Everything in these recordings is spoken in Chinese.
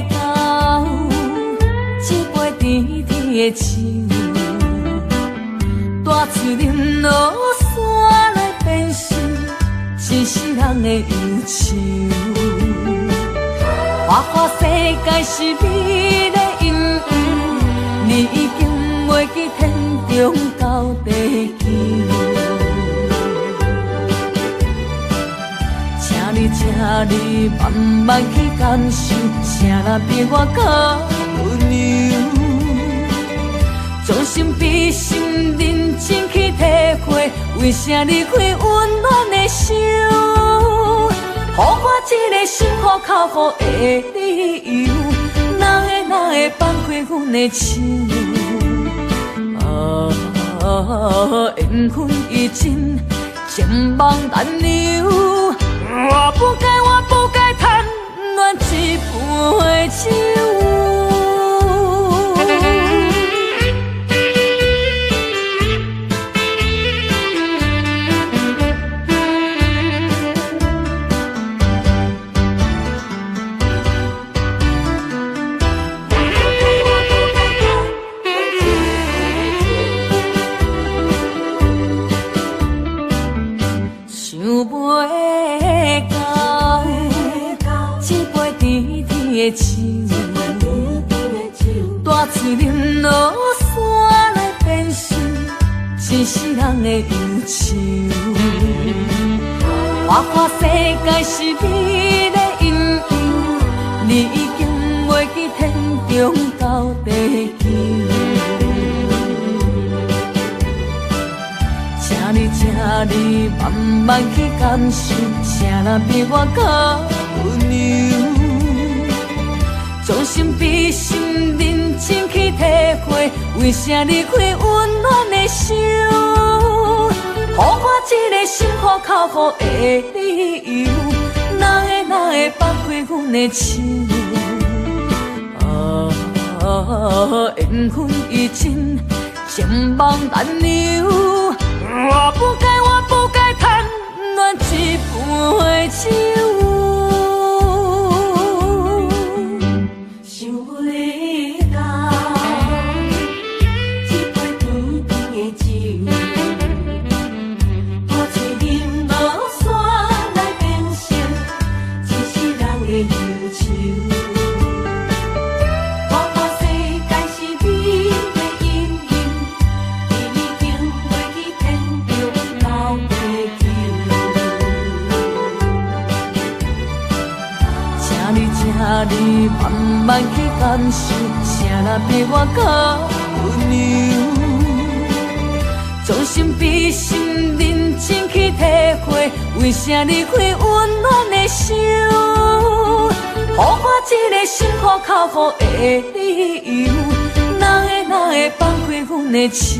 到一杯甜甜的酒，带出林落山来变成一世人的忧愁。花花世界是美丽阴影，你已经袂记天中到地球。请你慢慢去感受，谁人比我较温柔？将心比心，认真去体会，为啥离开温暖的手？予我一个心苦靠雨的理由，哪会放开阮的手？缘分已尽，情梦难留。我不该贪恋一杯酒。酒，带出林落山来变成一世人的忧愁。花花世界是美丽阴影，你已经袂记天中到地球。请你慢慢去感受，谁人比我较温柔？将心比心，认真去体会，为啥离开温暖的手？予我一个心苦靠雨的理由，哪会放开阮的手？缘分已尽，情梦难留。我不该贪恋一杯酒。你慢慢去感受，谁人比我较温柔？将心比心，认真去体会，为啥离开温暖的手？予我一个心苦靠雨的理由，哪会放开阮的手？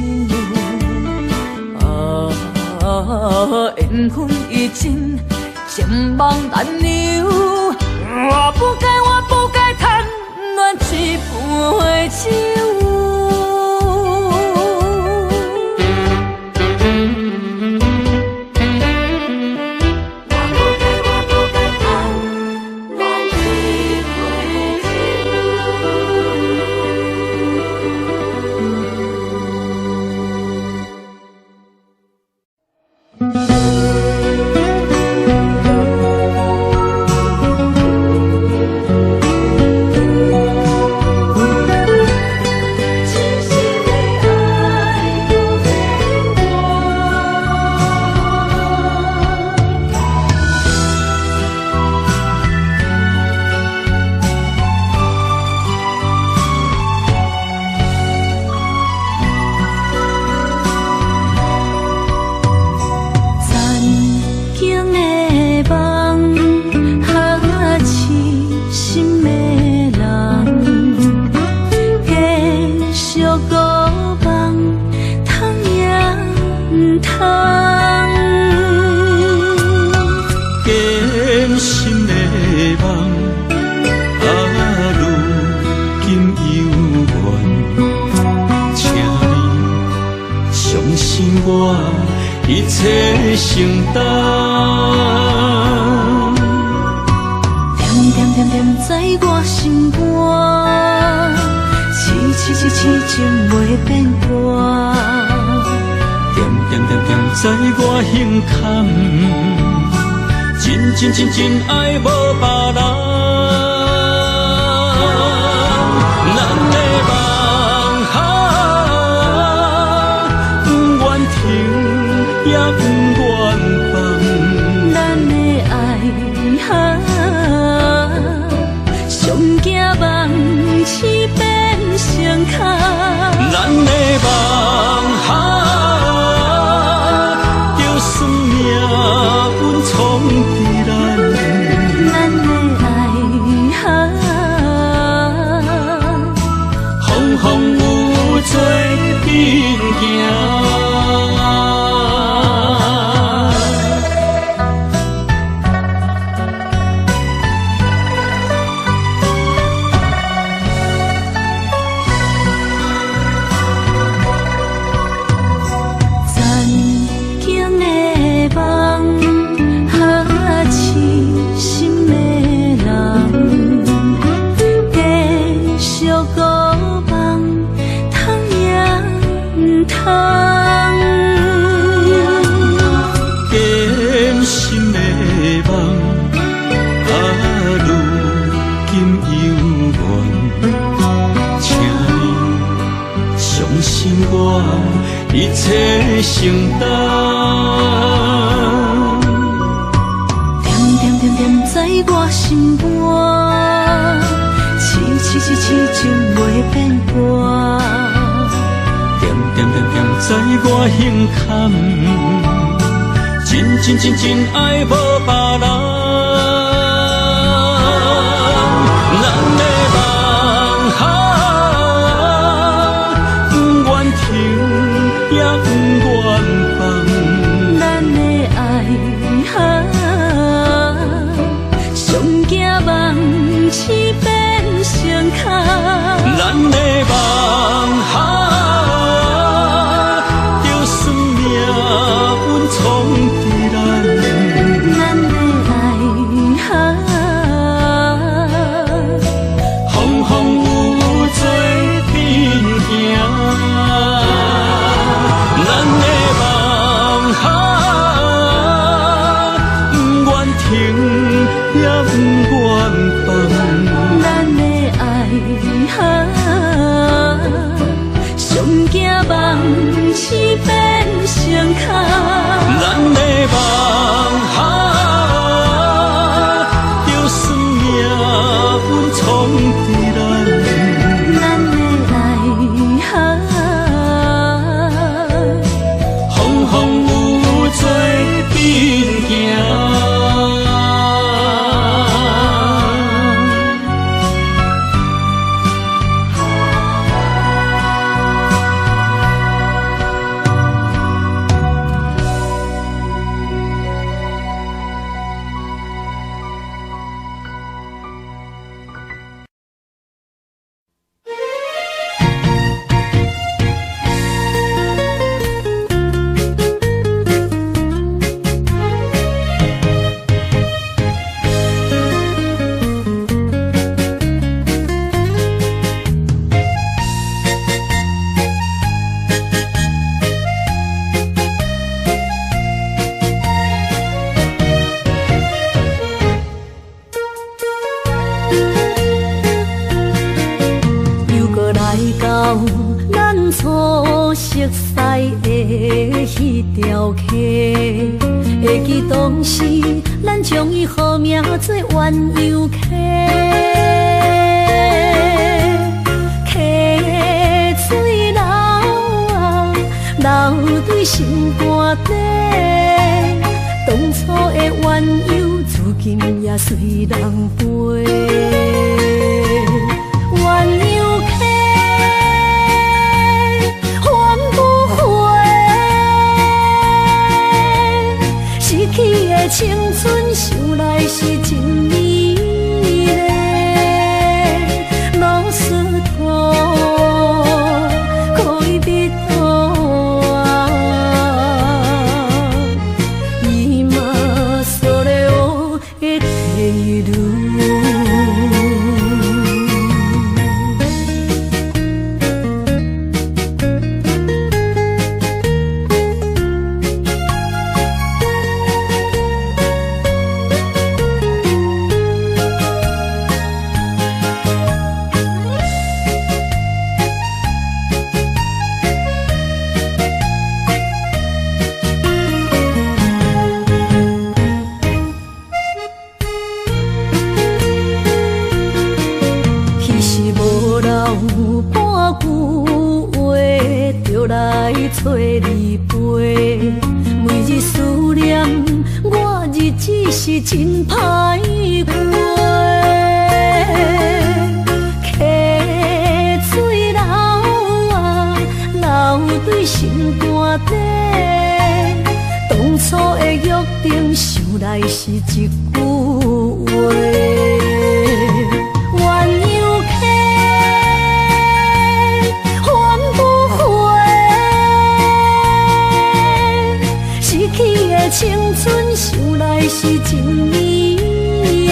缘分已尽，情梦难留。我不该贪恋一杯酒。我一切承担。点点点点在我心肝，痴情袂变卦。点点点点在我胸坎，真爱无别人。咱的梦不愿停，也不愿放。咱的爱上惊梦痴变成空。咱的梦就算命运冲伫咱，咱的爱风风雨雨做阵行。一切承担，点点点点在我心肝，痴情袂变卦。点点点点在我胸坎，真爱无别人。咱的梦不愿停，也不愿放。咱的爱上惊梦痴变成空。咱的梦就算命运冲伫咱，咱的爱风风雨雨做阵行。咱的梦不愿停，也不愿放。咱的爱上惊梦痴变成空。咱的梦就算命运冲伫咱，咱的爱风风雨雨做阵行。初熟悉的迄条溪，会记当时咱将伊号名做鸳鸯溪。溪水流啊，流对心肝底。当初的鸳鸯，如今也随人飞。鸳鸯溪。青春想来是真美丽，老师徒可以比途啊，伊嘛所了的地路。句话，就来找你陪。每日思念，我日子是真歹过。溪水流啊，流对心肝底。当初的约定，想来是一句话。青春想来是真美丽。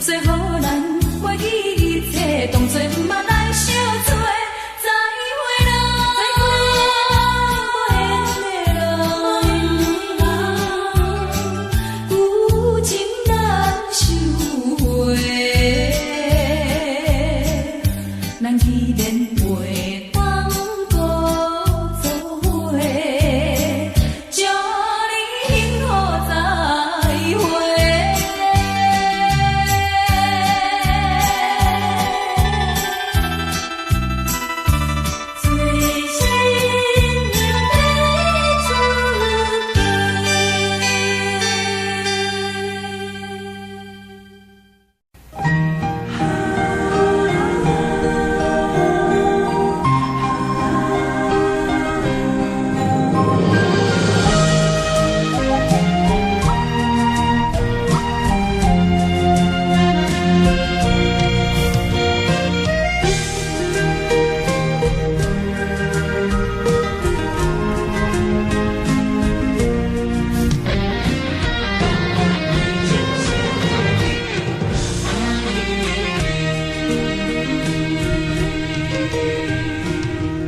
最好咱袂记一切，当作毋捌来相做。再会啦，旧情难收回，咱去年袂当搁做伙，祝你幸福再会。最深情的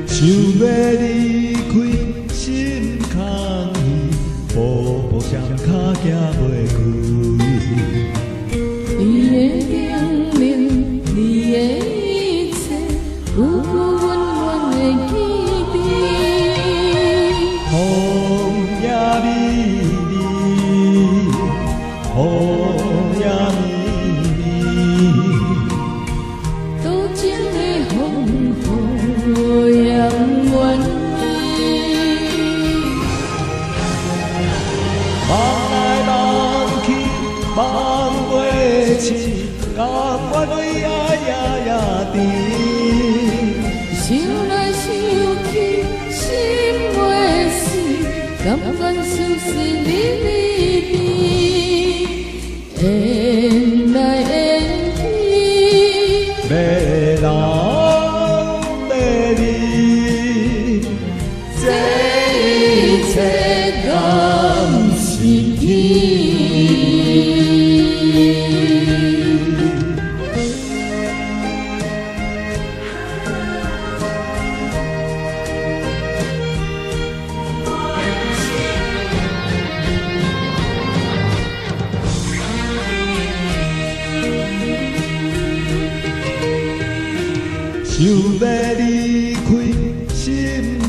注想要离开心空虚，步步双脚行袂开。你的叮咛，你的一切，有我温暖的记忆。风也美丽，风也美丽。多情的风雨扬远离，梦来梦去，梦袂醒，甘愿为爱夜夜甜。想来想去心袂死，甘愿相思离离别，缘来缘去。要人要你，这一切敢是天？想要离开心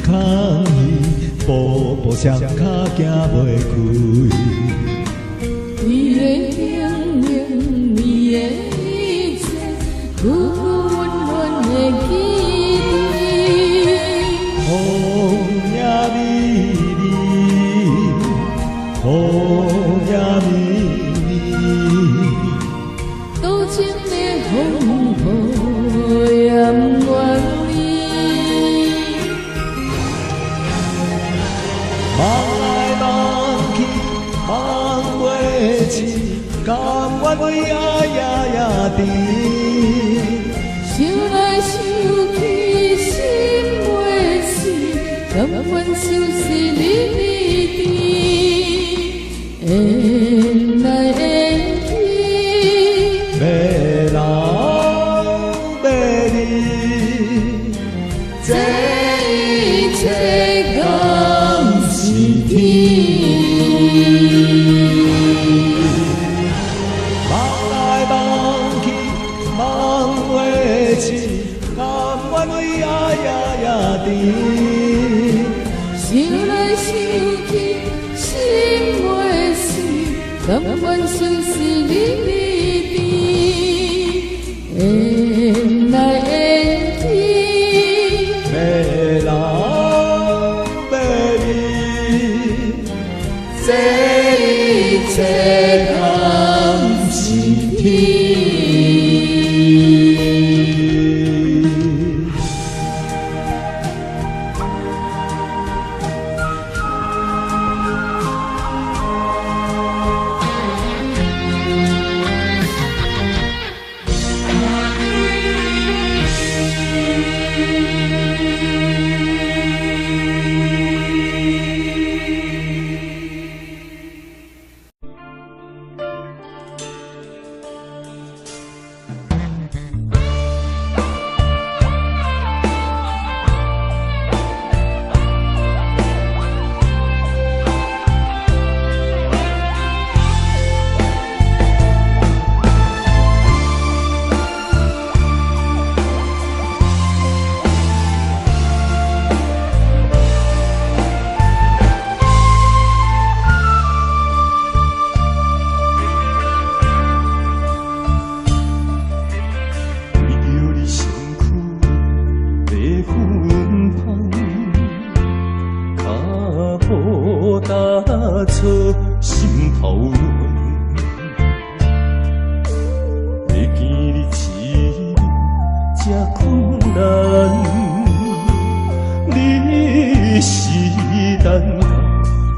空虚，步步双脚行袂开。你的叮咛，你的一切，有我温暖的记忆。风也美丽，风也美丽。多情的风雨扬远离，梦来梦去，梦袂醒，甘愿为爱夜夜甜。想来想去心袂死，甘愿相思离离别，缘来缘去。要人要你，这一切敢是天？梦来梦去，梦袂醒，甘愿为爱夜夜甜。想来想去心袂死，甘愿相思离离别，缘来缘去。要人要你，这一切敢是天？错，心头乱。要见你一面，这困难。你是等到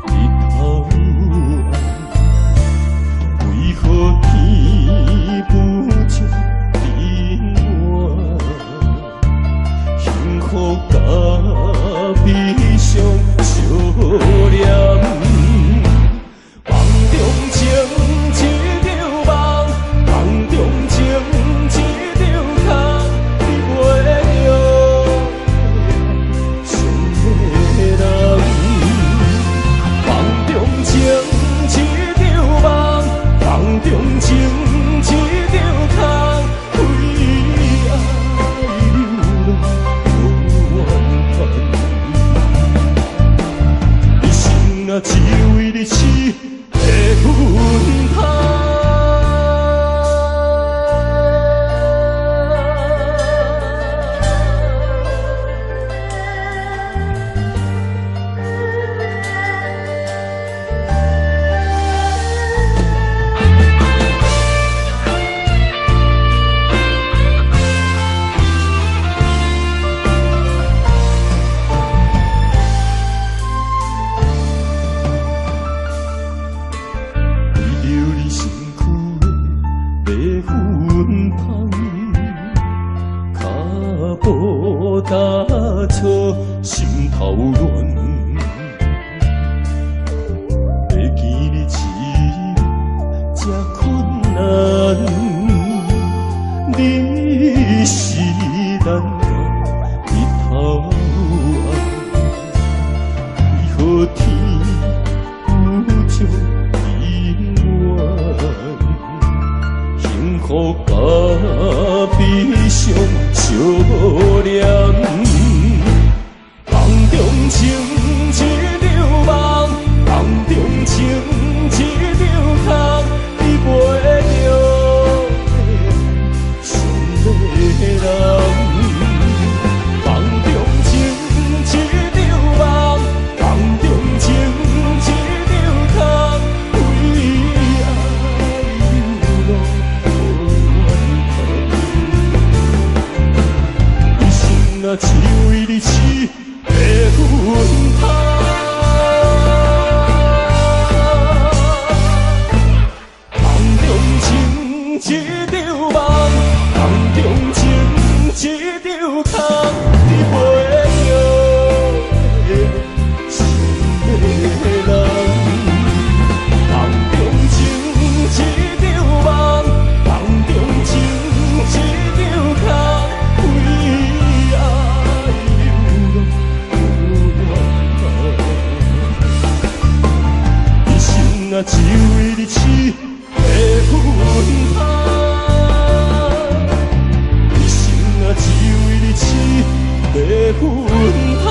日头暗，为何天不将变晚？幸福甲悲伤相连，梦中情一场梦，梦中情一场空，你袂了想的人。梦中情一场梦，梦中情一场空，为爱流浪无怨叹。一生啊，只为你痴的魂魄。打错，心头乱。要见你一面，这困难。你是等到日头暗，为何天不将变晚？幸福甲悲伤相连。梦中情一场梦，梦中情一场空，你袂了想的人。梦中情一场梦，梦中情一场空，为爱流浪无怨叹。一生啊，只为你痴的魂魄。梦中情一场梦，梦中情一场空，你袂了想的人。梦中情一场梦，梦中情一场空，为爱流浪无怨叹。一生啊，只为你痴的魂魄。一生啊，只为你痴的魂魄。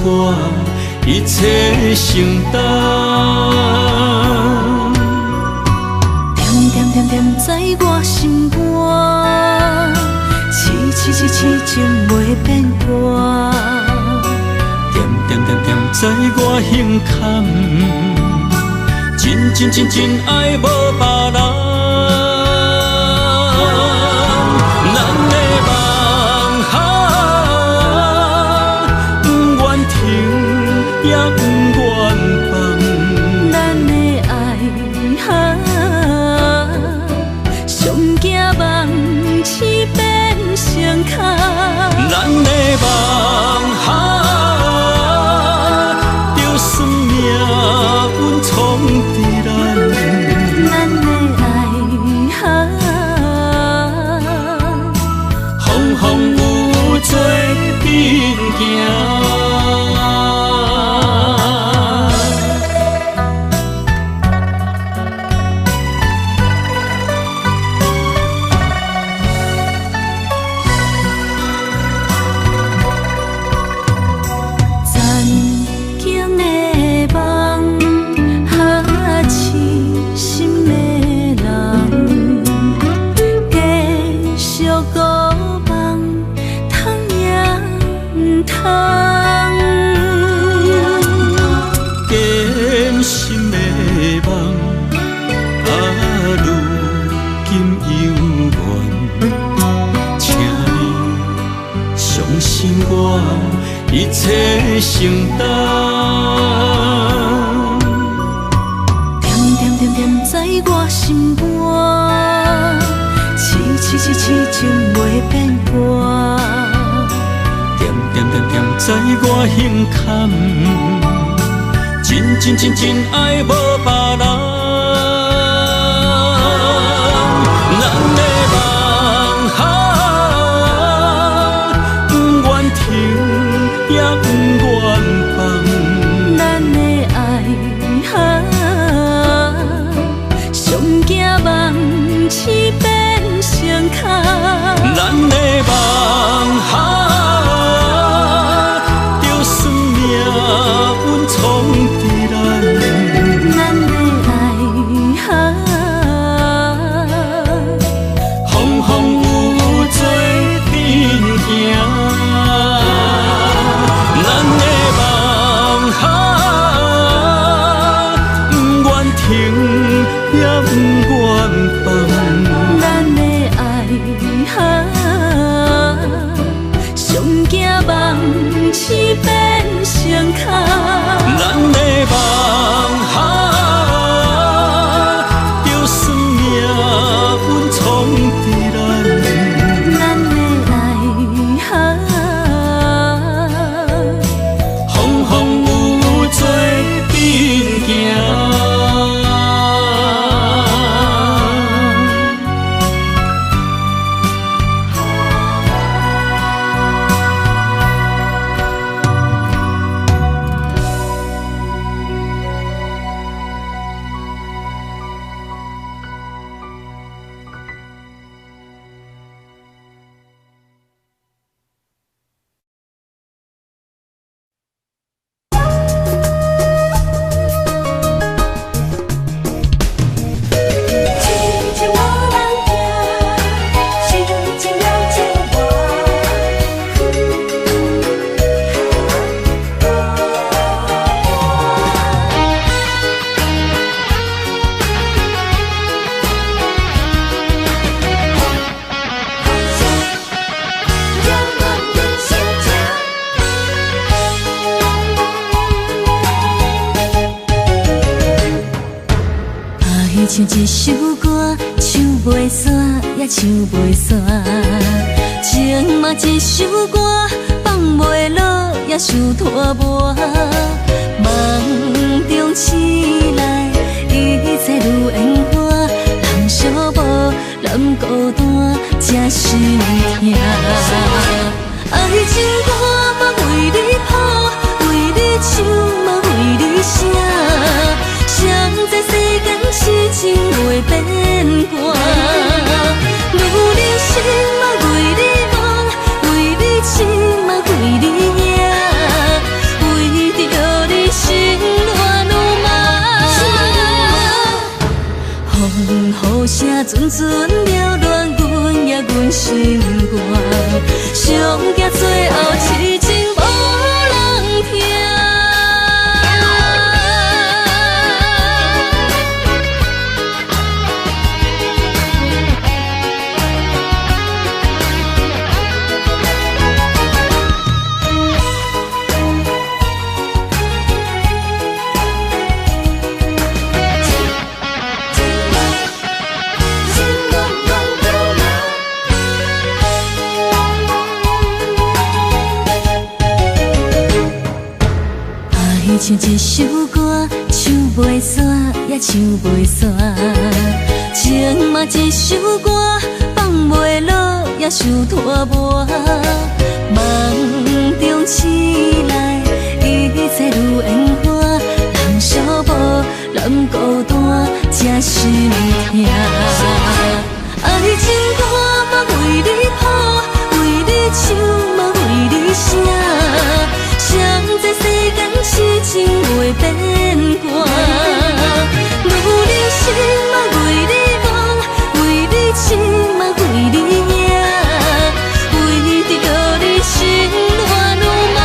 我一切承担，点点点点在我心肝，痴情袂变卦，点点点点在我胸坎，真爱无别人。咱的梦不愿停，也不愿放。咱的爱上惊梦醒变成空。咱的梦就算命运闯伫咱，咱的爱风风雨雨做阵行。一切承担，点在我心肝，痴情袂变卦。点在我胸坎，真爱无别人。咱的梦不愿停，也不愿放。咱的爱上惊梦醒变成空。咱的梦就算命运闯伫咱，咱的爱风风雨雨做阵行。咱的梦不愿停，也不愿放。咱的爱上惊梦醒变成空。咱的梦就算命运闯伫咱，咱的爱风风雨雨做阵行。唱一首歌，唱袂煞，也唱袂煞。情嘛一首歌，放袂落，也想拖磨。梦中醒来，一切如烟花。人寂寞，人孤单，才心痛。爱情歌嘛为你谱，为你唱嘛为你写。谁知世间痴情袂变卦，女人心嘛为你梦，为你痴嘛为你影，为着你心乱如麻。风雨声阵阵缭乱阮也阮心肝，上惊最后痴情无人听。唱袂煞。情嘛一首歌，放袂落也想拖磨。梦中醒来，一切如烟花。人寂寞，人孤单，才心痛。爱情歌嘛为你谱，为你唱嘛为你写。谁知世间痴情袂变卦，女人心嘛为你梦，为你痴嘛为你赢，为着叫你心乱如麻。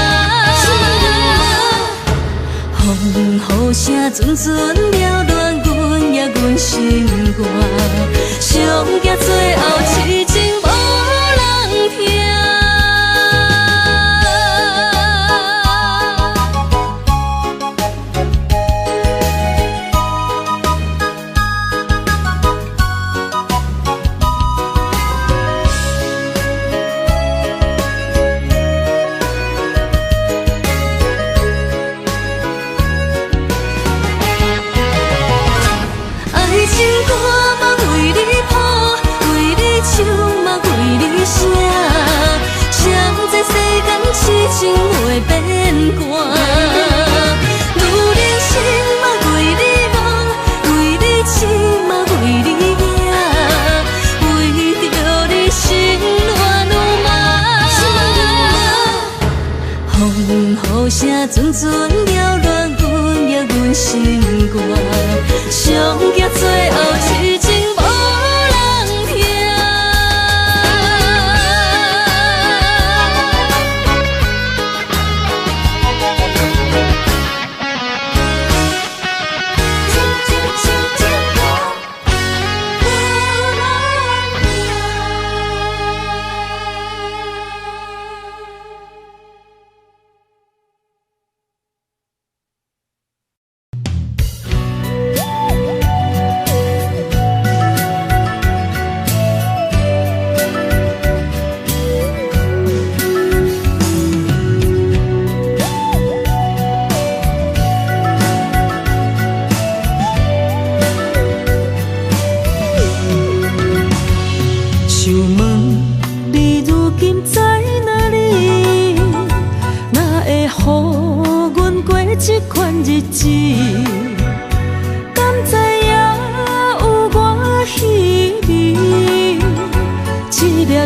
风雨声阵阵缭乱阮也阮心肝，上惊最后痴情无人听。痴情袂变卦，女人心嘛为你梦，为你痴嘛为你赢，为着你心乱如麻。风雨声阵阵缭乱，阮也阮心肝，上惊最后痴情无人听。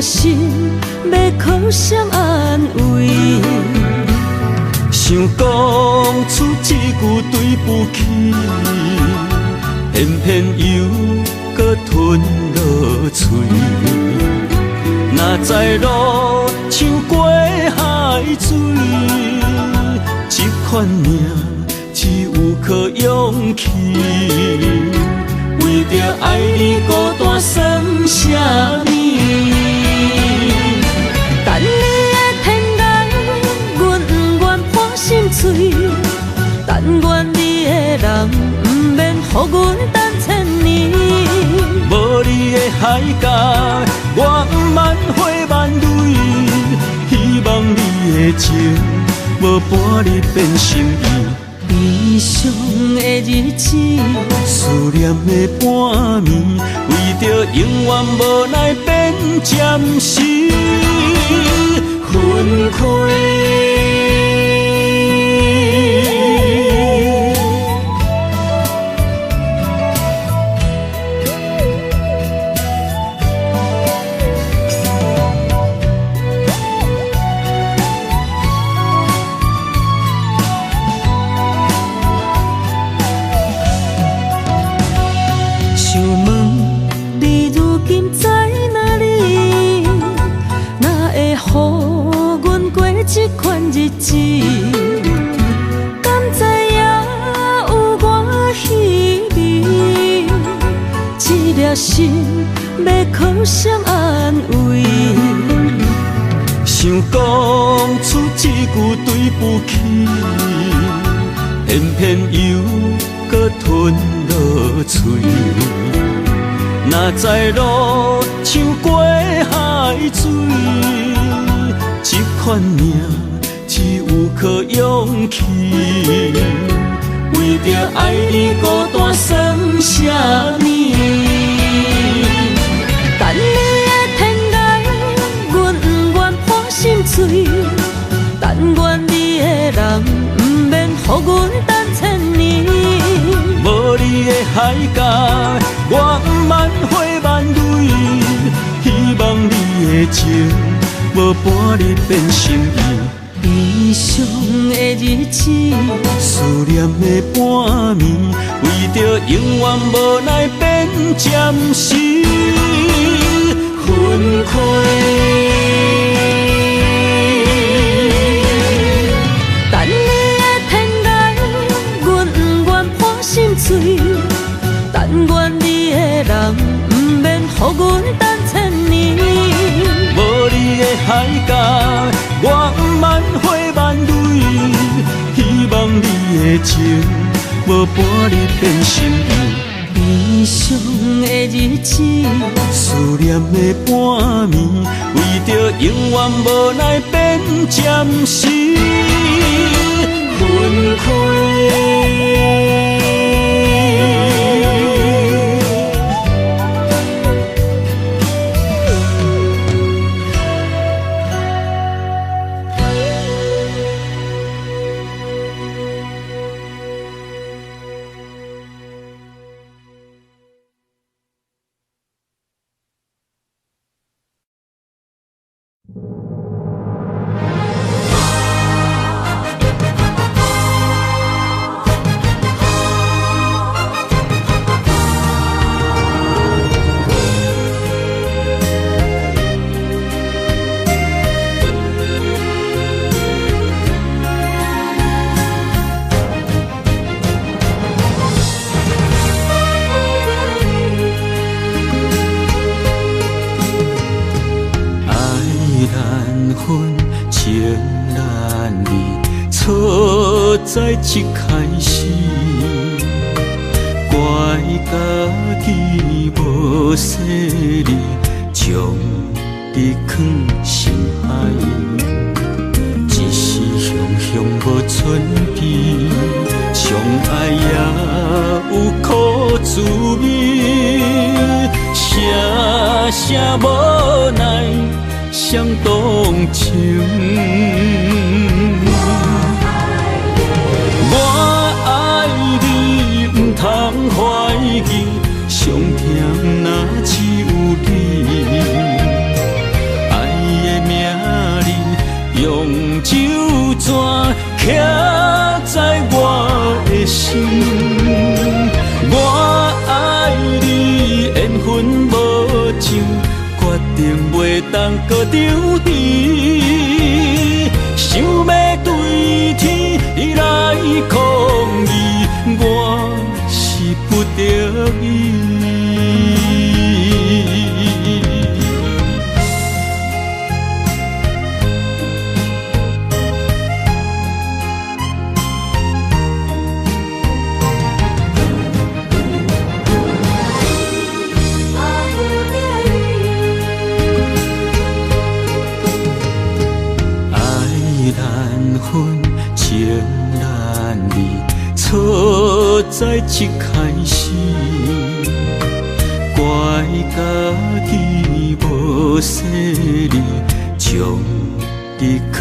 心要靠谁安慰？想讲出一句对不起，偏偏又搁吞落嘴。若知路像过海水，这款命只有靠勇气。为着爱你孤单算什么？等你的天涯，阮不愿破心碎。但愿你的人不免予阮等千年。无你的海角，我万花万蕊。希望你的情，无半日变心意。悲伤的日子，思念的半暝，为着永远无奈变暂时分开。这款日子，敢知影有我稀微？这颗心要靠谁安慰？想讲出一句对不起，偏偏又搁吞落嘴。若知路像过海水。这款命只有靠勇气，为着爱你孤单算海角，我不挽回万蕊，希望你的情无半日变心意。悲伤的日子，思念的半暝，为着永远无奈变暂时分开。等你的天涯，阮不愿破心碎。但愿你的人，不免予阮等千年。无你的海角，我不挽回万蕊，希望你的情无半日变心意。悲伤的日子，思念的半暝，为着永远无奈变暂时分开。在一开始，怪家己无细腻，将你藏心海。一时雄雄无存边，相爱也有苦滋味，声声无奈伤动情。通怀疑，上甜若只有你。爱的名字用酒泉刻在我的心。我爱你，缘分无尽，决定袂当搁丢你。想要对天来抗议，我不得已。爱难分，情难离。错在一开始，怪家己无细腻，将你藏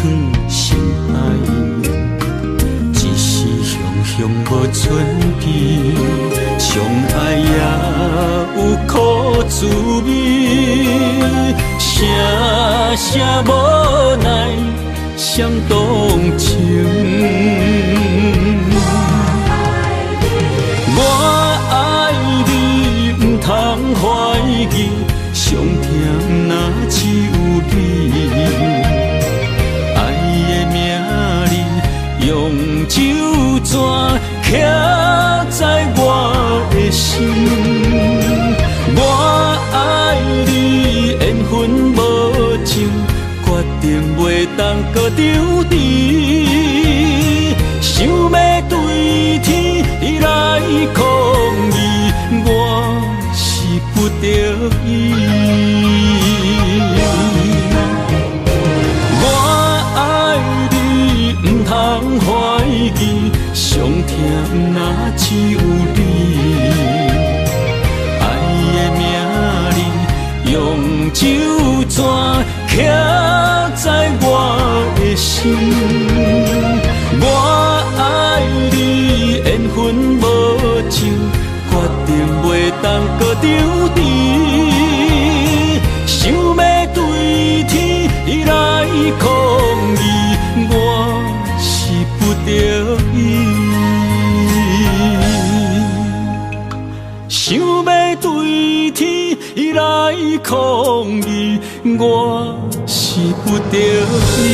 心海。一时雄雄无存边，相爱也有苦滋味，声声无奈伤动情。我爱你，不通怀疑，上甜若只有你。爱的名字用酒泉刻在我的心。我爱你，缘分无尽，决定袂当搁丢你。想要对天来抗议，我是不得已。我爱你，不通怀疑，上甜若只有你。爱的名字用酒泉刻在我的心。我爱你，缘分无尽，决当搁丢甜。想要对天来抗议，我是不得已。想要对天来抗议，我是不得已。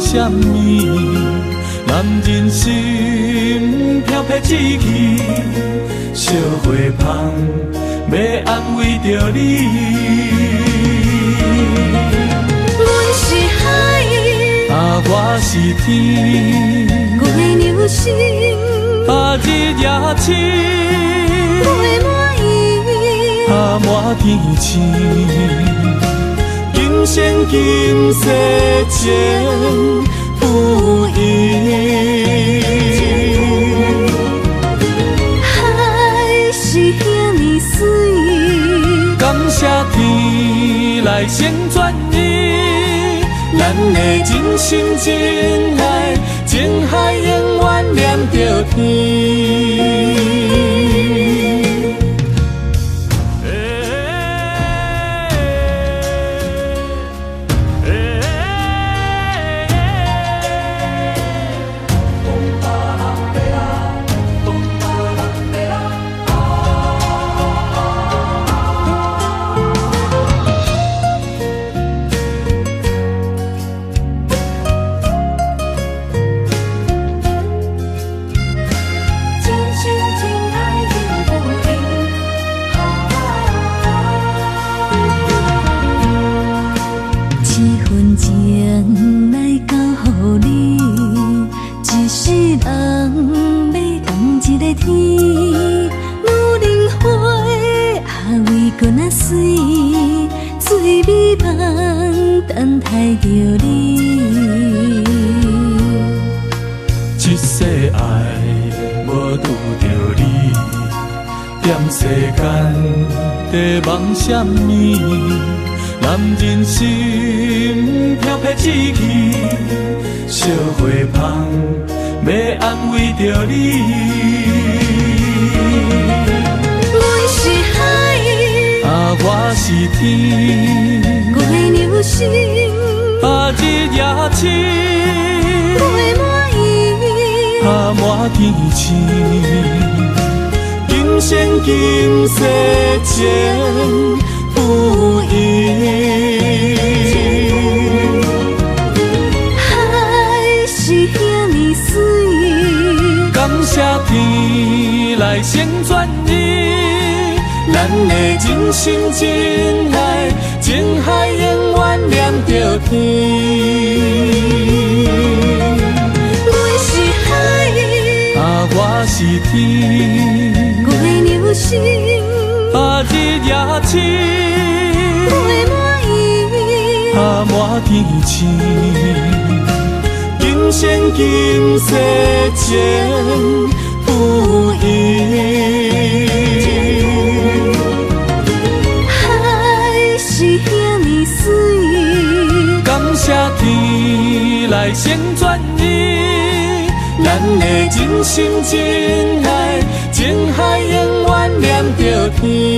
什么？男人心飘撇志气，烧花香要安慰着你。阮是海，我是天，我的牛心，日夜深，我的满意，满天星。今生今世情不移，海是遐尼水，感谢天来成全伊，咱的真心真爱，情海永远念着天。一世爱无拄着你，踮世间在梦什么？男人心飘撇志气，烧花香要安慰着你。阮是海，我是天，我的牛心，日夜深，我的满意，满天星。今生今世情不移，海是遐尼水，感谢天来成全伊，咱的真心真爱，情海永远念着天。阮是海，我是天，我的牛心，日夜深，我的满意，满天星。今生今世情不移，海是遐尼水，感谢天来成全伊，咱的真心真爱，情海永远天。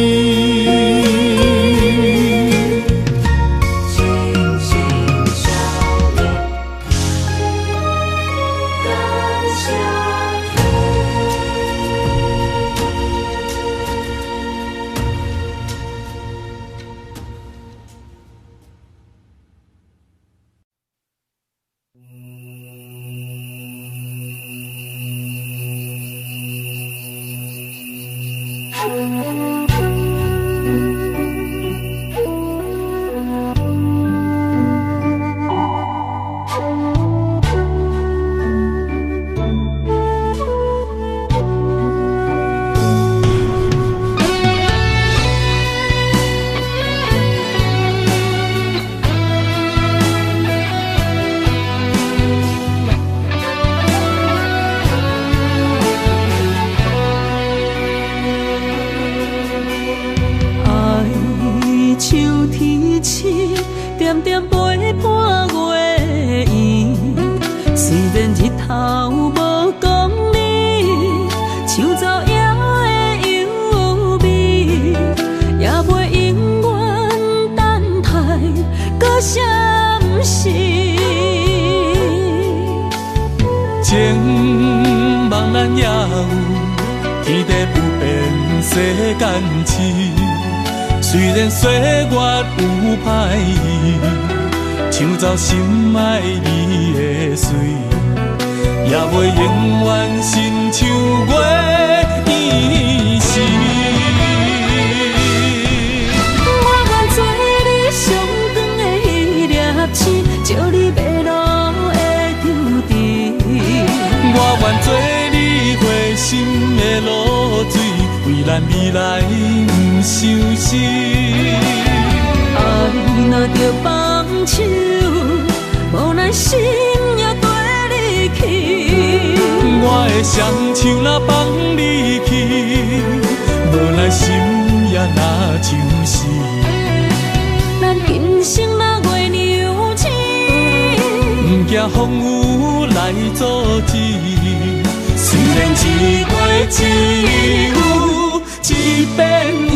情茫然也有天地不变世间事，虽然岁月有歹意，抢走心爱你的水，也袂永远亲像月依时。我愿做你上长的迄粒星，照你迷路的丢伫。我愿做你回心的露水，为咱未来不伤心。爱若着放手，无咱心也跟你去。我的双手若放你去，无咱心也若像死。咱今生若月娘星，不惊风雨来阻止。虽然一月只有一遍年。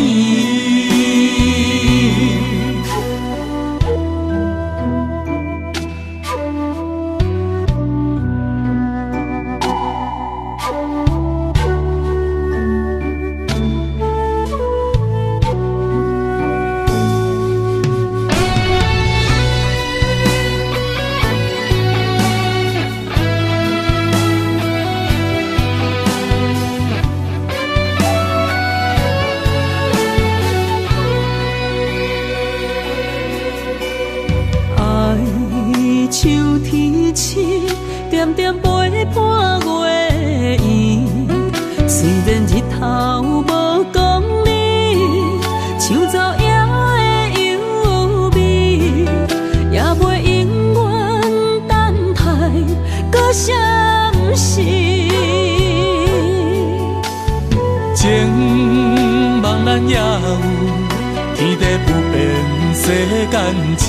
像天星，点点陪伴月圆。虽然日头无讲理，抢走夜的幽味，也袂永远等待搁闪失。情茫然也有天地不变世间事。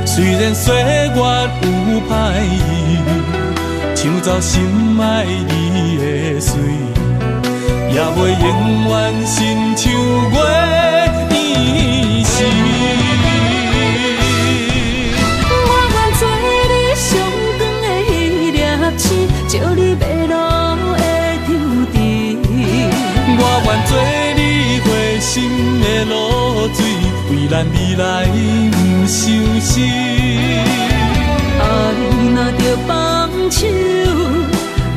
虽然岁月有歹意，抢走心爱你的水，也袂永远亲像月依时。我愿做你上长的迄粒星，照你迷路的丢伫。我愿做你回心的露水，为咱未来不伤心。爱若着放手，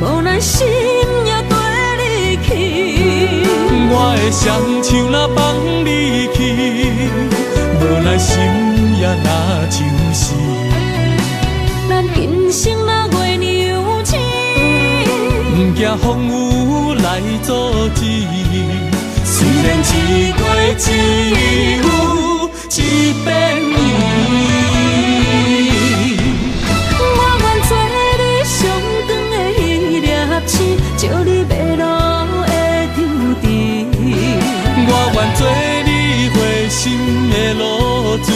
无咱心也跟你去。我的双手若放你去，无咱心也若像死。咱今生若月娘星，不惊风雨来阻止。虽然一月只有一遍年。照你迷路的丢伫。我愿做你回心的露水，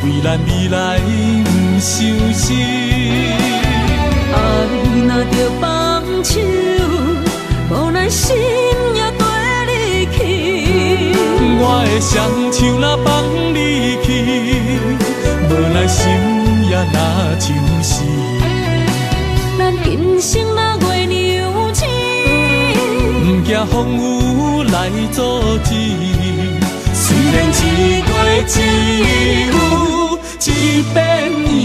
为咱未来不伤心。爱若着放手，无咱心也跟你去。的双手若放你去，无奈心也若像是。咱今生若月娘亲，不惊风雨来阻止。虽然一月一有一变伊。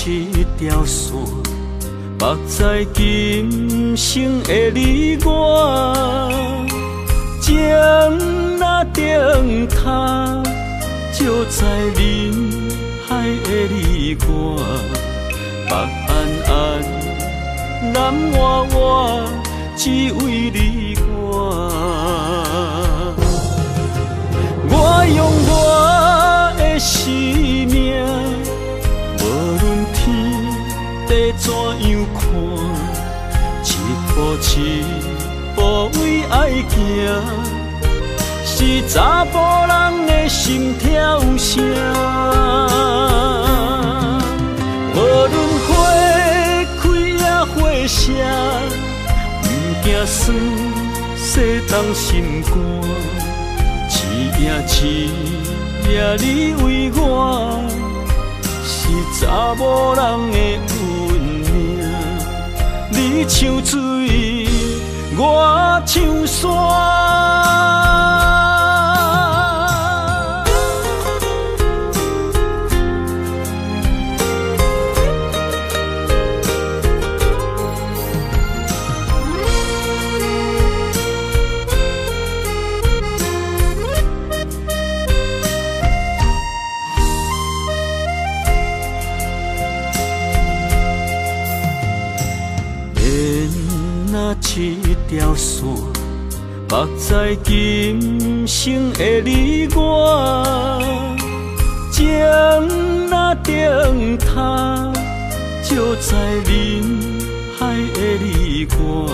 一条线，目在今生的你我，情若顶塔，就在人海的你我，北安安，南弯弯，只为你我。我用我的生命。地怎样看？一步一步为爱行，是查甫人的心跳声。无论花开也花谢，不惊酸洗动心肝。一夜你为我。是查某人的运命，你像水，我像山。一条线，目在今生的你我，情若顶塔，就在人海的你我，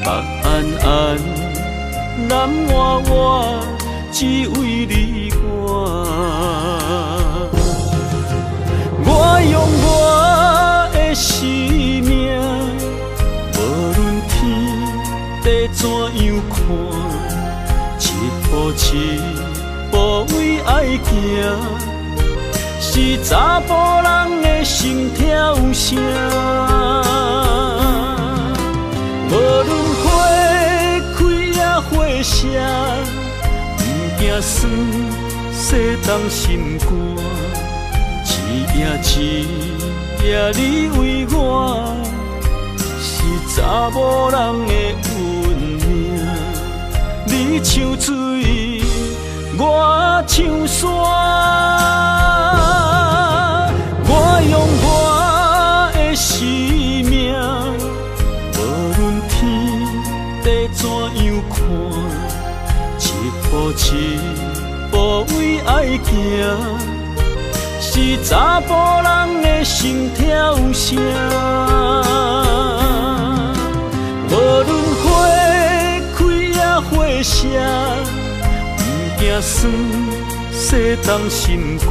北安安，南弯弯，只为你我。我用我的生命。地怎样看？一步一步为爱行，是查甫人的心跳声。无论花开也花谢，不惊酸洗动心肝。一夜你为我。查某人的运命，你像水，我像山。我用我的生命，无论天地怎样看，一步一步为爱行，是查甫人的心跳声。无论花开也花谢，不惊酸洗动心肝。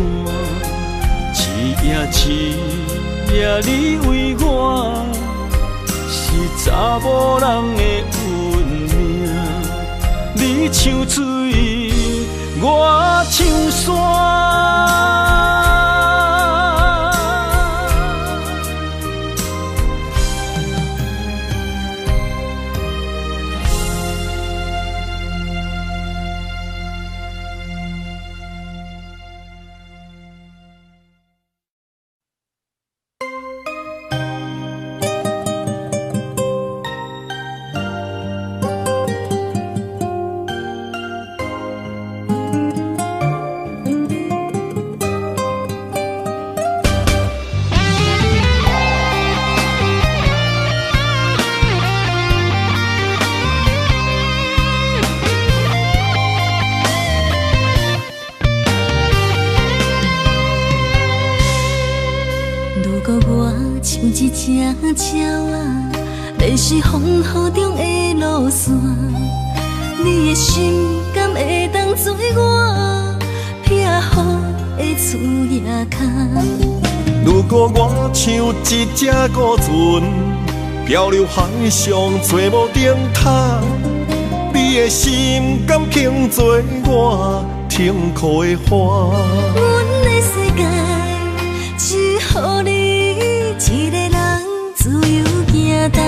一夜你为我，是查某人的运命。你像水，我像山。像一只鸟啊，迷失风雨中的路线。你的心敢会当做我撇予的厝野空？如果我像一只孤船，漂流海上做无顶塔，你的心敢肯做我停靠的花？阮的世界只予你一个人自由行动。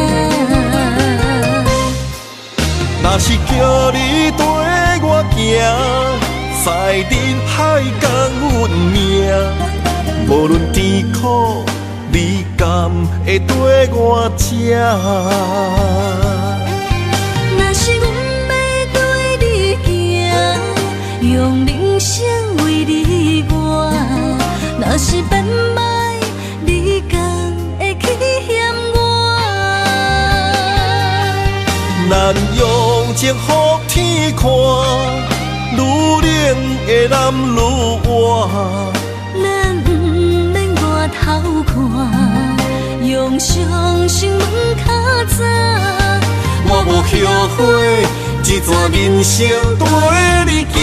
若是叫你跟我行，在人海共阮命，无论甜苦，你敢会跟我吃？若是阮要对你行，用人生为你活，若是变歹，你敢会去嫌我？咱用情予天看，愈冷的男愈活。咱不免外头看，用双心门较早。我无后悔，一段人生跟你行。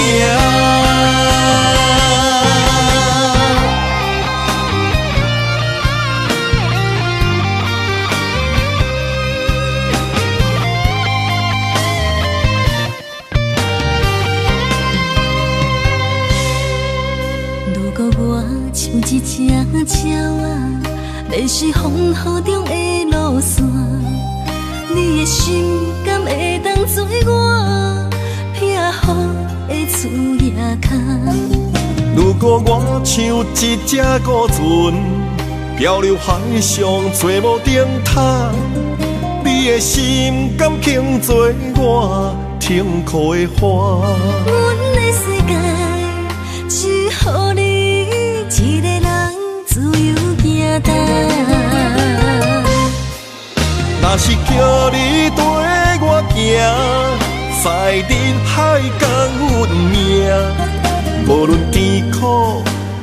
如果我像一只鸟啊，迷失风雨中的路线，你的心敢会当做我撇予的厝野空？如果我像一只孤船，漂流海上做无顶塔，你的心敢肯做我停靠的花？阮的世界只予你一个人自由行动。若是叫你跟我行，在人海共阮命，无论甜苦，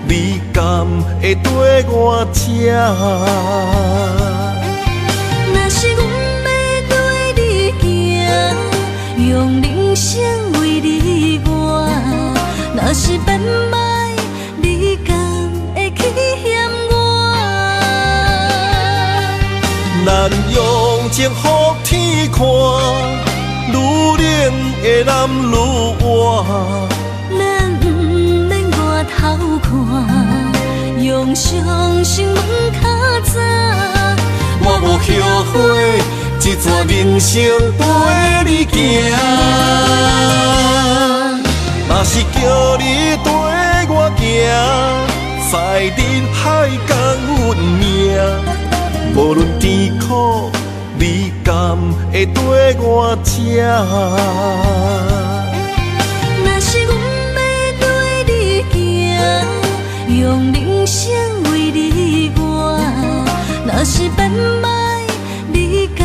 你敢会跟我吃？若是阮要对你行，用人生为你活，若是变歹，你敢会去嫌我？咱用情予天看，愈冷的男愈活。咱不免外头看，用双心门较早。我无后悔，一段人生跟你行。若是叫你跟我行，在人海共阮命，无论甜苦，你敢会跟我吃？若是阮要对你行，用人生为你活，若是变歹，你敢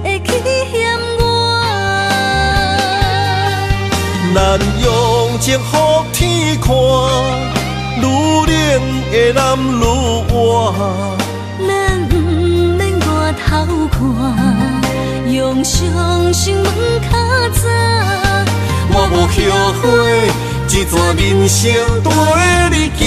会去嫌我？咱用情予天看，愈冷的男愈活。咱不免外头看，用双心门较早。我无后悔，一段人生跟你行。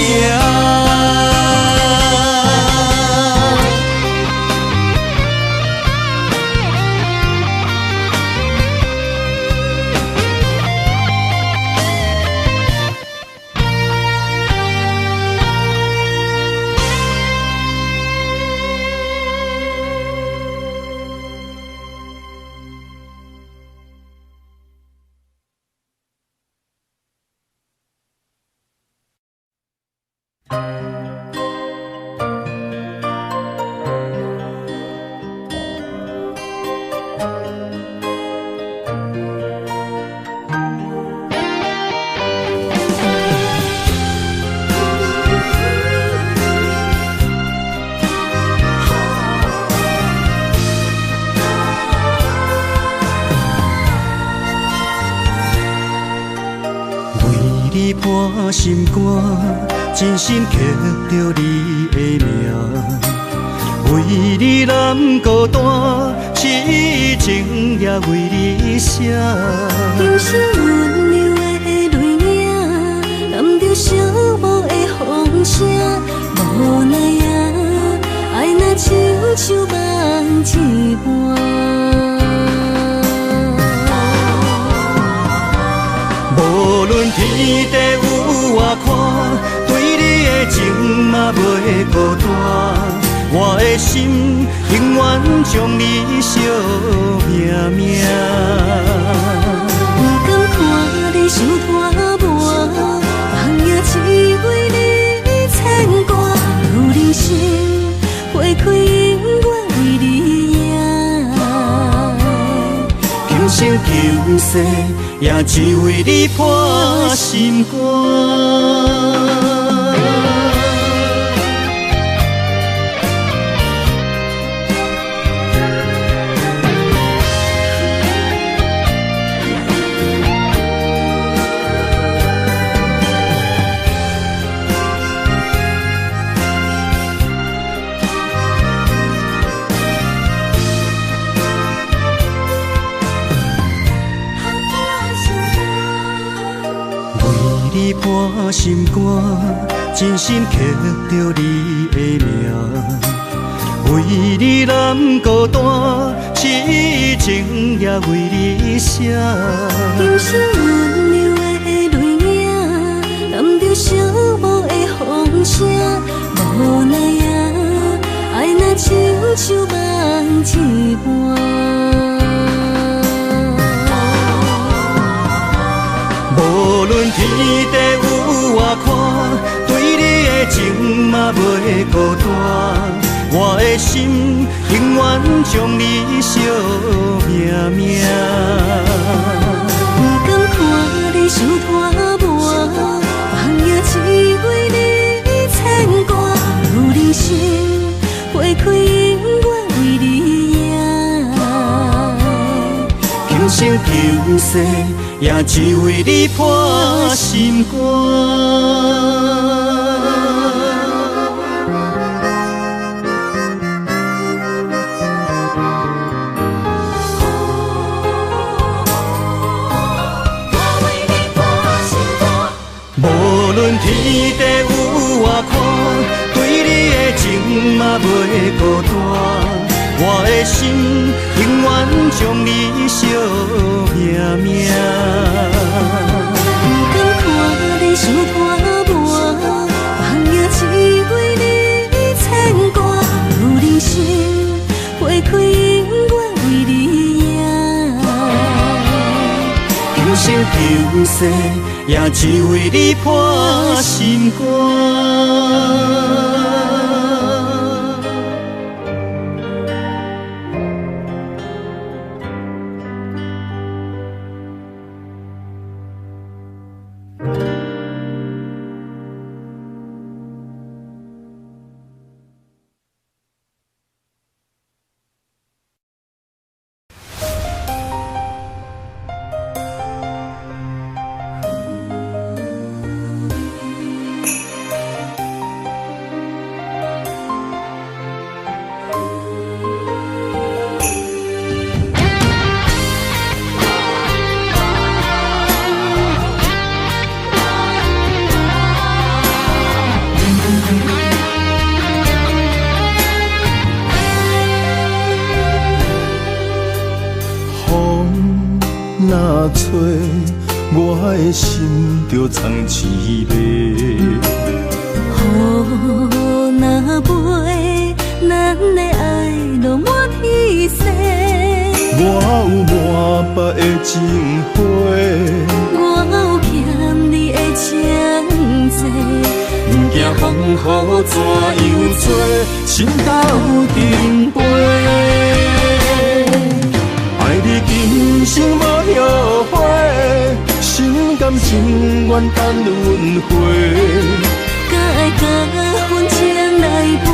你破心肝，真心刻着你的名。为为你难孤单，痴情也为你写。今生温柔的泪影，染着寂寞的风声，无奈啊，爱若亲像梦一般。无论天地有外宽，对你的情嘛袂孤单。我的心永远将你惜命命。不甘看你受拖磨，梦也只为你牵挂。有人生花开永远为你赢，今生今世也只为你破心肝。你破心肝，真心刻着你的名。为你难孤单，痴情也为你写。今生温柔的泪影，染着寂寞的风声，无奈啊，爱若亲像梦一般。无论天地有外宽，对你的情嘛袂孤单。我的心永远将你惜命命。不甘看你受拖磨，梦也只为你牵挂。有人生花开永远为你赢，今生今世也只为你破心肝。无论天地有外宽，对你的情嘛袂孤单。我的心永远将你惜命命。不甘看你受拖磨，梦也只为你牵挂。有人生花开永远为你赢，今生今世也只为你破心肝。若吹，我的心就藏一个。雨若飞，咱的爱就满天星。我有满腹的情花，我有欠你的情债，不惊风雨怎样做，心斗阵飞。爱你今生无后悔，心甘情愿等轮回。甲爱甲阮情来陪，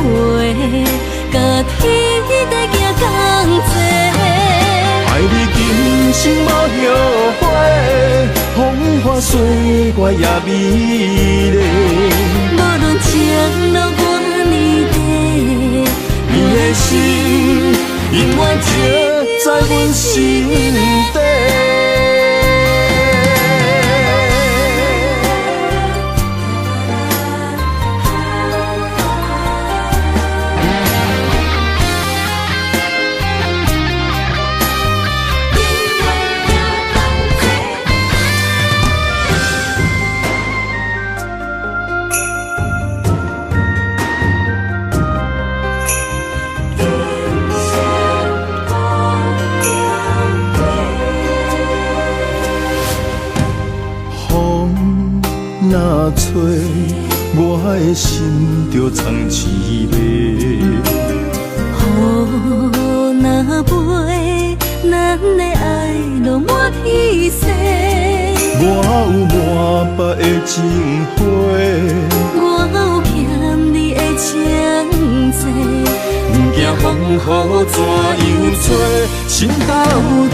甲天地行同齐。爱你今生无后悔，风花雪月也美丽。无论前路多年短，你的在阮心底。若吹，我的心就藏滋味。雨若飞，咱的爱落满天星。我有满腹的情花，我有欠你的情债。不惊风雨怎样吹，心斗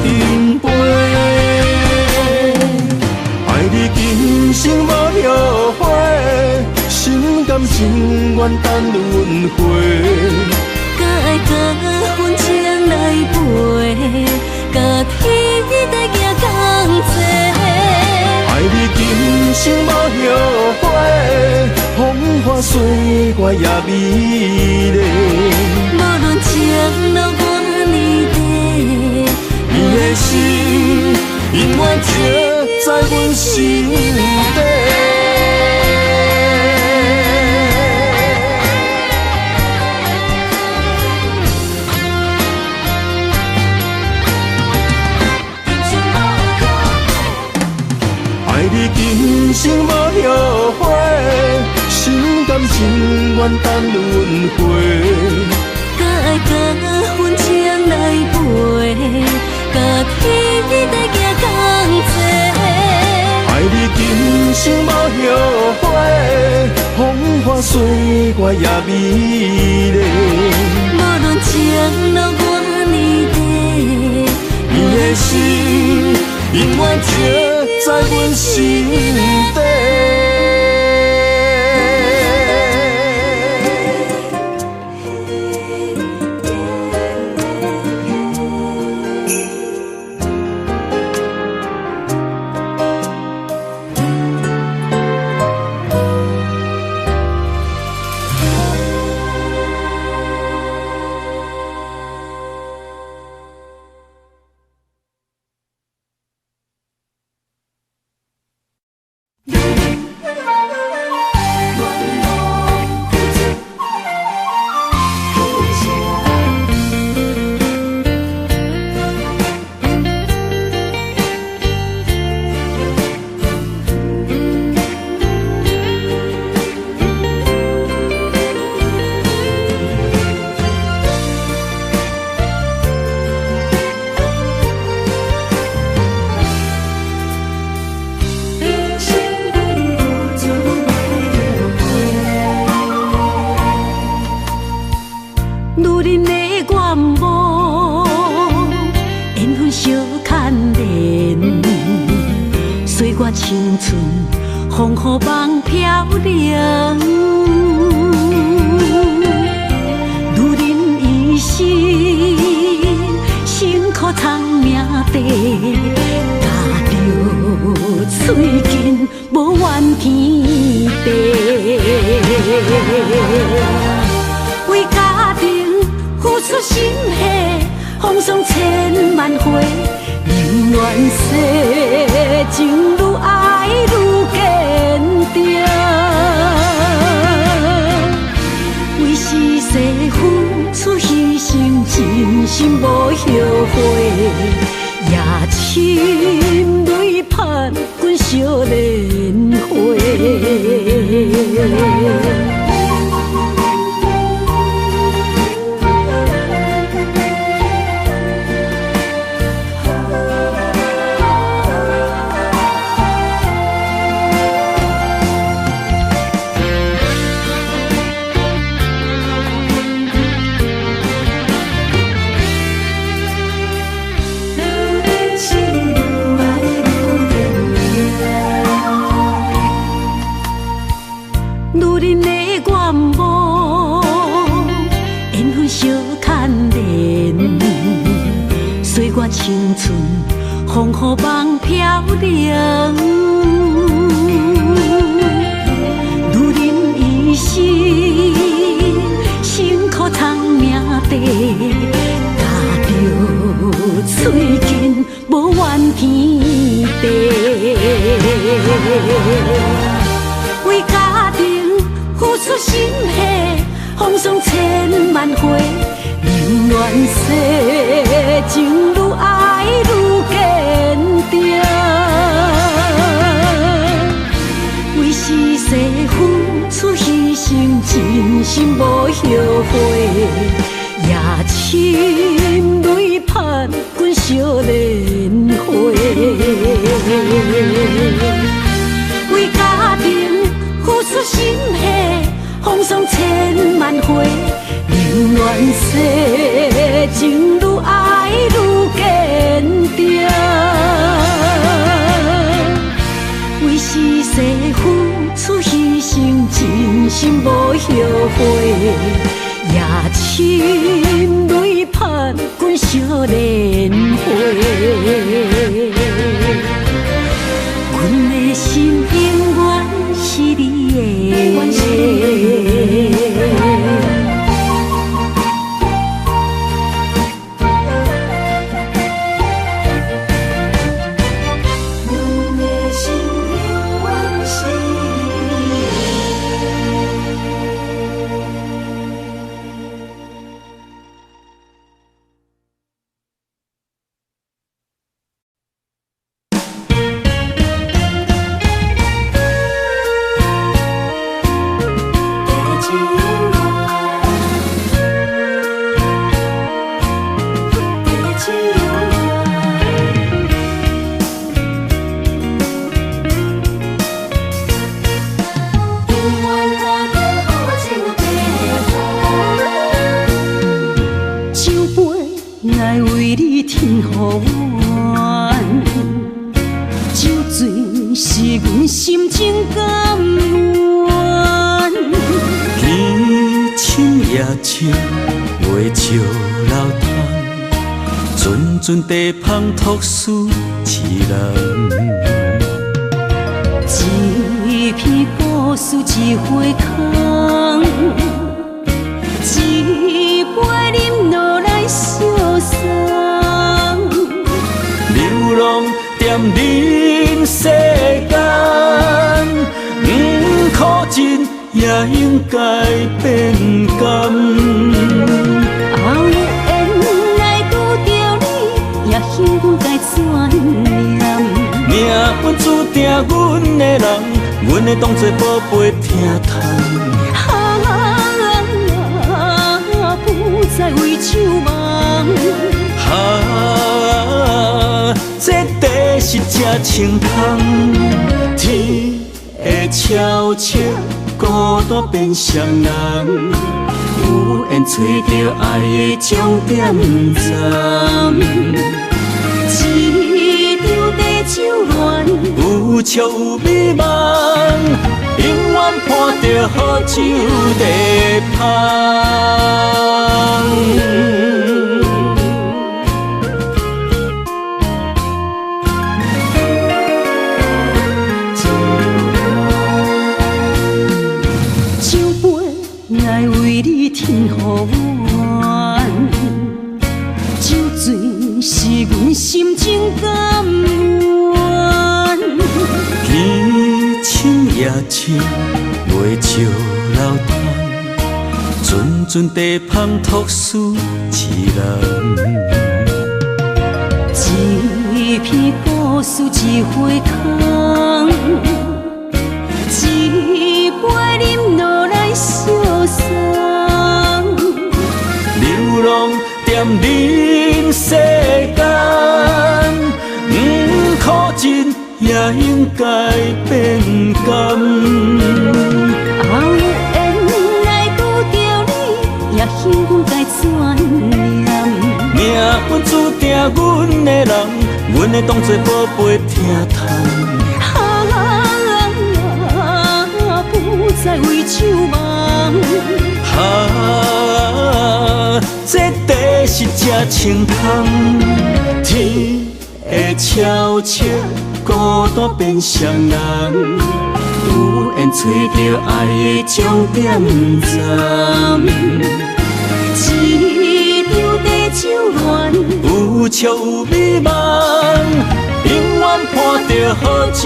阵飞。爱你今生无后悔，心甘情愿等轮回。甲爱甲阮情来陪，甲天地行同齐。爱你今生无后悔，风花雪月也美丽。无论情路偌呢地，你的心永远刻在阮心底。爱你今生无后悔，心甘情愿等轮回。甲爱甲阮情来陪，甲天地行同齐。爱你今生无后悔，风花雪月也美丽。无论情路偌呢地，你的心永远刻在阮心底。青春风雨梦飘零，女人一生辛苦藏命地，踏着嘴筋无怨天地，为家庭付出心血，风霜千万回。宁愿世情愈爱愈坚定，为是世付出牺牲，真心无后悔。夜深泪盼阮少年花。女人的予梦飘零。如人一生，辛苦偿命地，踏着嘴筋无怨天地。为家庭付出心血，风霜千万回。宁愿世情愈爱愈坚定，为是世付出牺牲，真心无后悔，也深泪盼阮惜莲花。为家庭付出心血，风霜千万回。宁愿世情愈爱愈坚定，为是世付出牺牲，真心无后悔，也深泪盼阮惜莲花。阮的心永远是你的。阵地芳托书痴人，一片故事一花空，一杯饮落来相送。流浪踮人世间，不可真也应该变甘。命运注定阮的人，阮会当作宝贝疼痛。不再为酒梦。这地是这清风，天会悄悄孤单变双人，有缘找到爱的终点站。酒乱有笑有美梦，永远伴着好酒地芳。酒杯来为你添予暖，酒醉是阮心情甘。夜深袂笑流叹，阵地芳托书痴人。一片故事一花空，一杯饮落来相送。流浪踮人世间，不可真。也应该变甘。后缘来拄着你，也幸运该怎念？命运注定阮的人，阮会当作宝贝疼痛。不再为酒梦。这地是这清风，天会悄悄孤单变双人，有缘找到爱的终点站。一场地酒恋，有笑有美梦，永远伴着好酒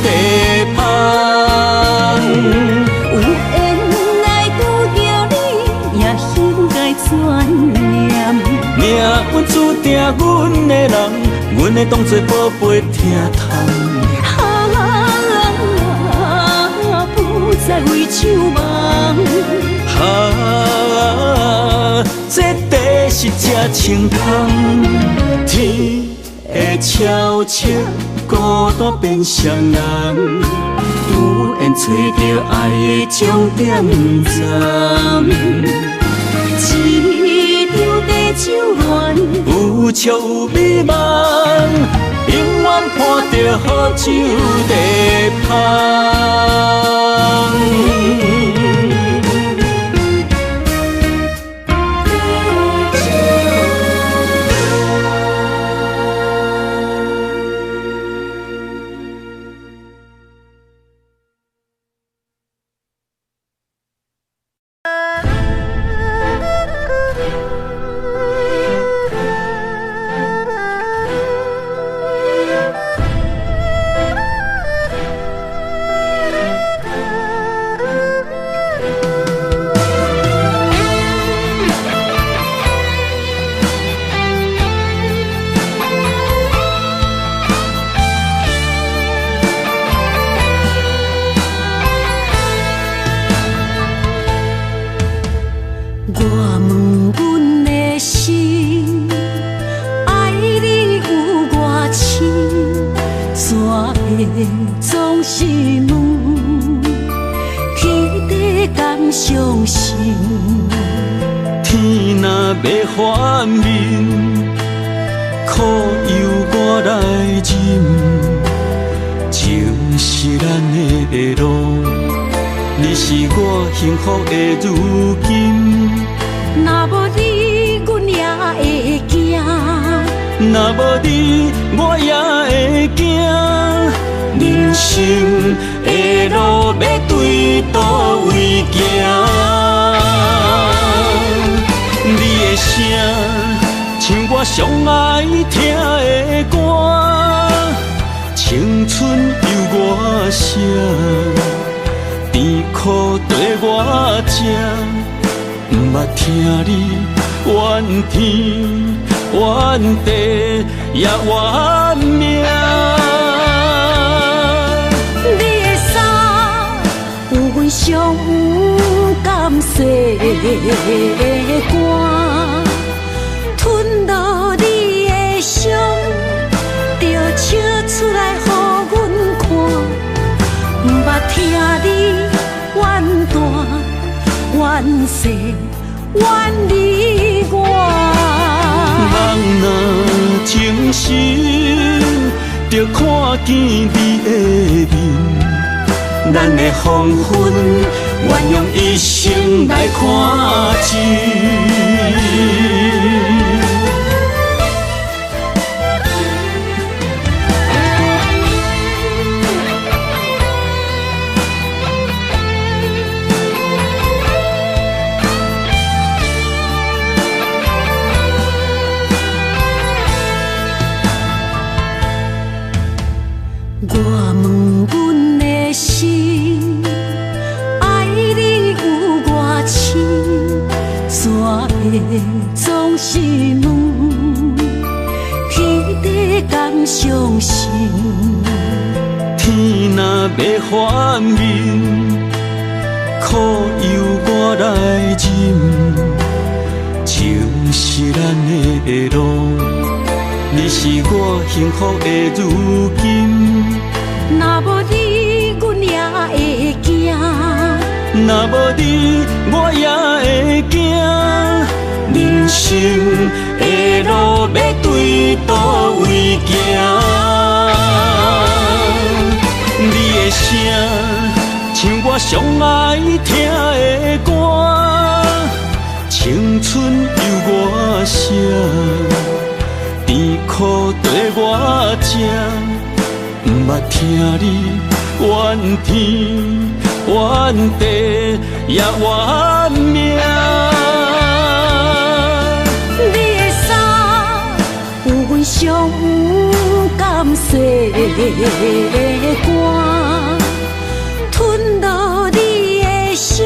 地香。有缘来拄着你，也心该转念。命运注定阮的人，阮会当作宝贝疼痛。不再为酒梦。这地是这清香，天会悄悄孤单变双人，有缘找到爱的终点站。一场地酒恋，有笑有美梦，永远伴着好酒地香。总是问，天地敢相信？天若要反面，苦由我来忍。情是咱的路，你是我幸福的如今。若无你，阮也会惊；若无你，我也会惊。人生的路要对倒位行？你的声像我上爱听的歌，青春由我写，甜苦对我吃，不捌听你怨天怨地也怨命。上甘世的歌，吞落你的伤，就笑出来予阮看。不捌听你怨大怨小怨你我。人若情深，就看见你的面。咱的黄昏，愿用一生来看尽。我问阮的心，爱你有偌深，煞会总是问，天地敢相信？天若要反面，苦由我来忍。情是咱的路，你是我幸福的如今。若无你，阮也会惊；若无你，我也会惊。人生的路要对倒位行？你的声像我上爱听的歌，青春由我写，甜苦对我吃，毋捌听你怨天怨地也怨命。你的衫有阮上甘洗的汗，吞落你的伤，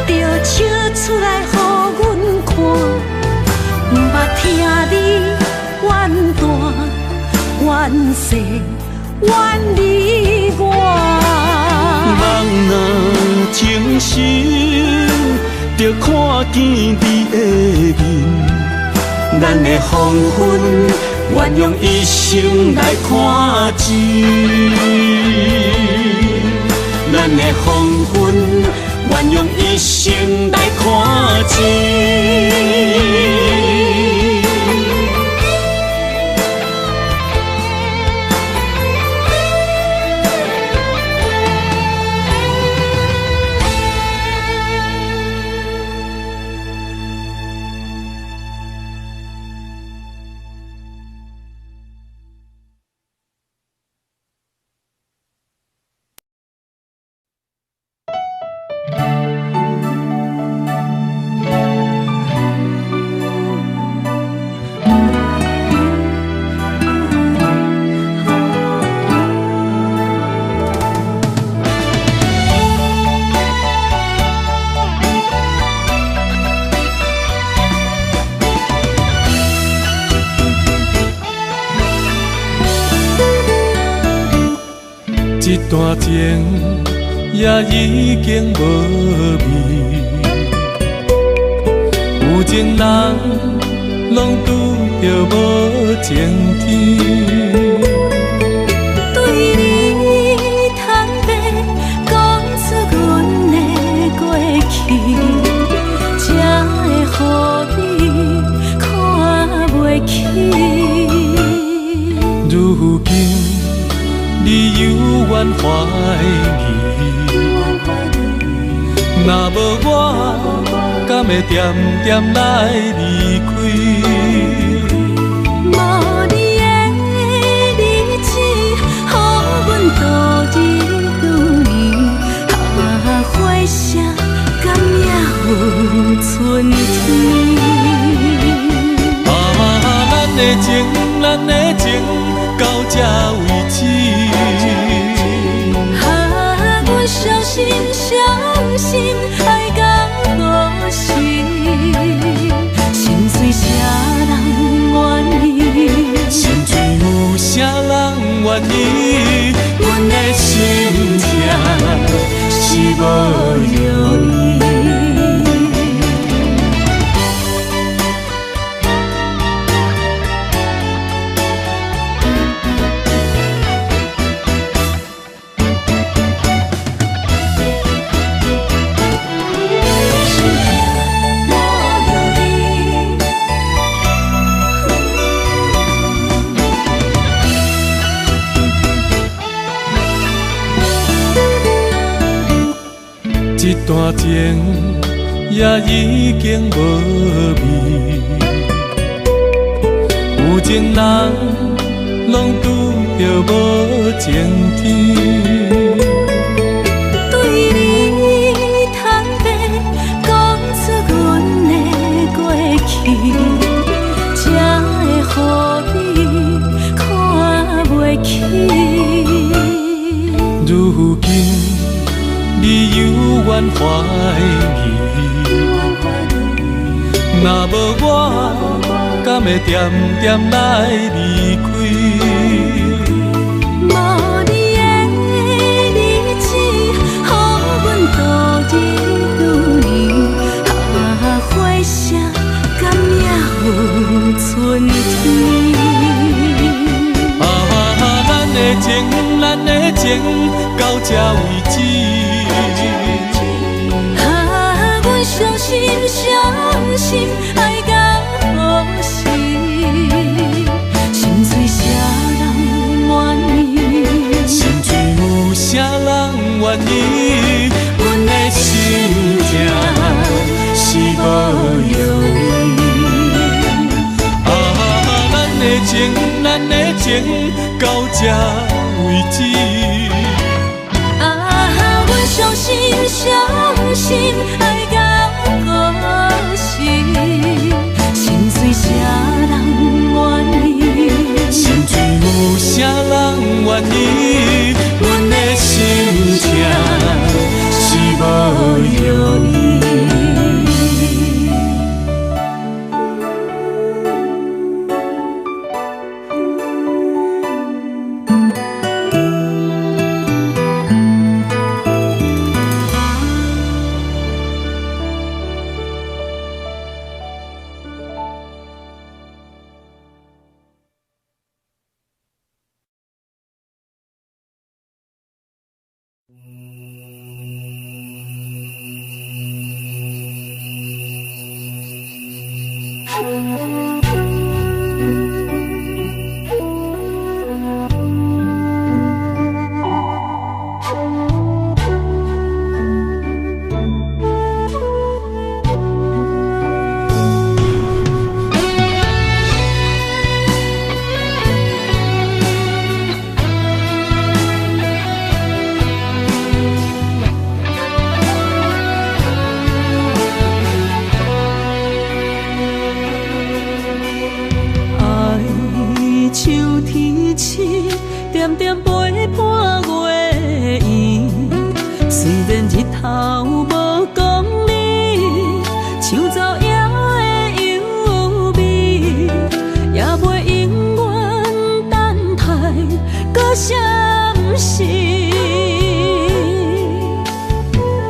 就笑出来予阮看。毋捌听你怨大怨细怨你我。人若情深，就看见你的面，咱的黄昏愿用一生来看尽，咱的黄昏愿用一生来看尽。一段情也已经无味，有情人拢拄着无情天。对你坦白讲出阮的过去，才会予你看袂起。如今你犹原怀疑，若无我，敢会点点来离开？无你的日子，予阮度日如年，花谢甘也有春天。咱的情，咱的情，到这为止。阮伤心伤心，爱到何时？心碎啥人愿意？心碎有啥人愿意？阮的心痛是无容易。一段情也已经无味，有情人拢拄着无情天。对你坦白讲出阮的过去，才会予你看袂起。如今你犹原怀疑，若无我，敢会点点来离开？无你的日子，予阮度日如年，花谢甘也有春天。咱的情，咱的情，到这为止。阮伤心伤心，爱到何时？心碎啥人愿意？心碎有啥人愿意？阮的心痛是无容易。情，咱的情到这为止。啊，阮相信，相信爱到故事，心碎啥人愿意？心碎有啥人愿意？阮的心痛是无药医。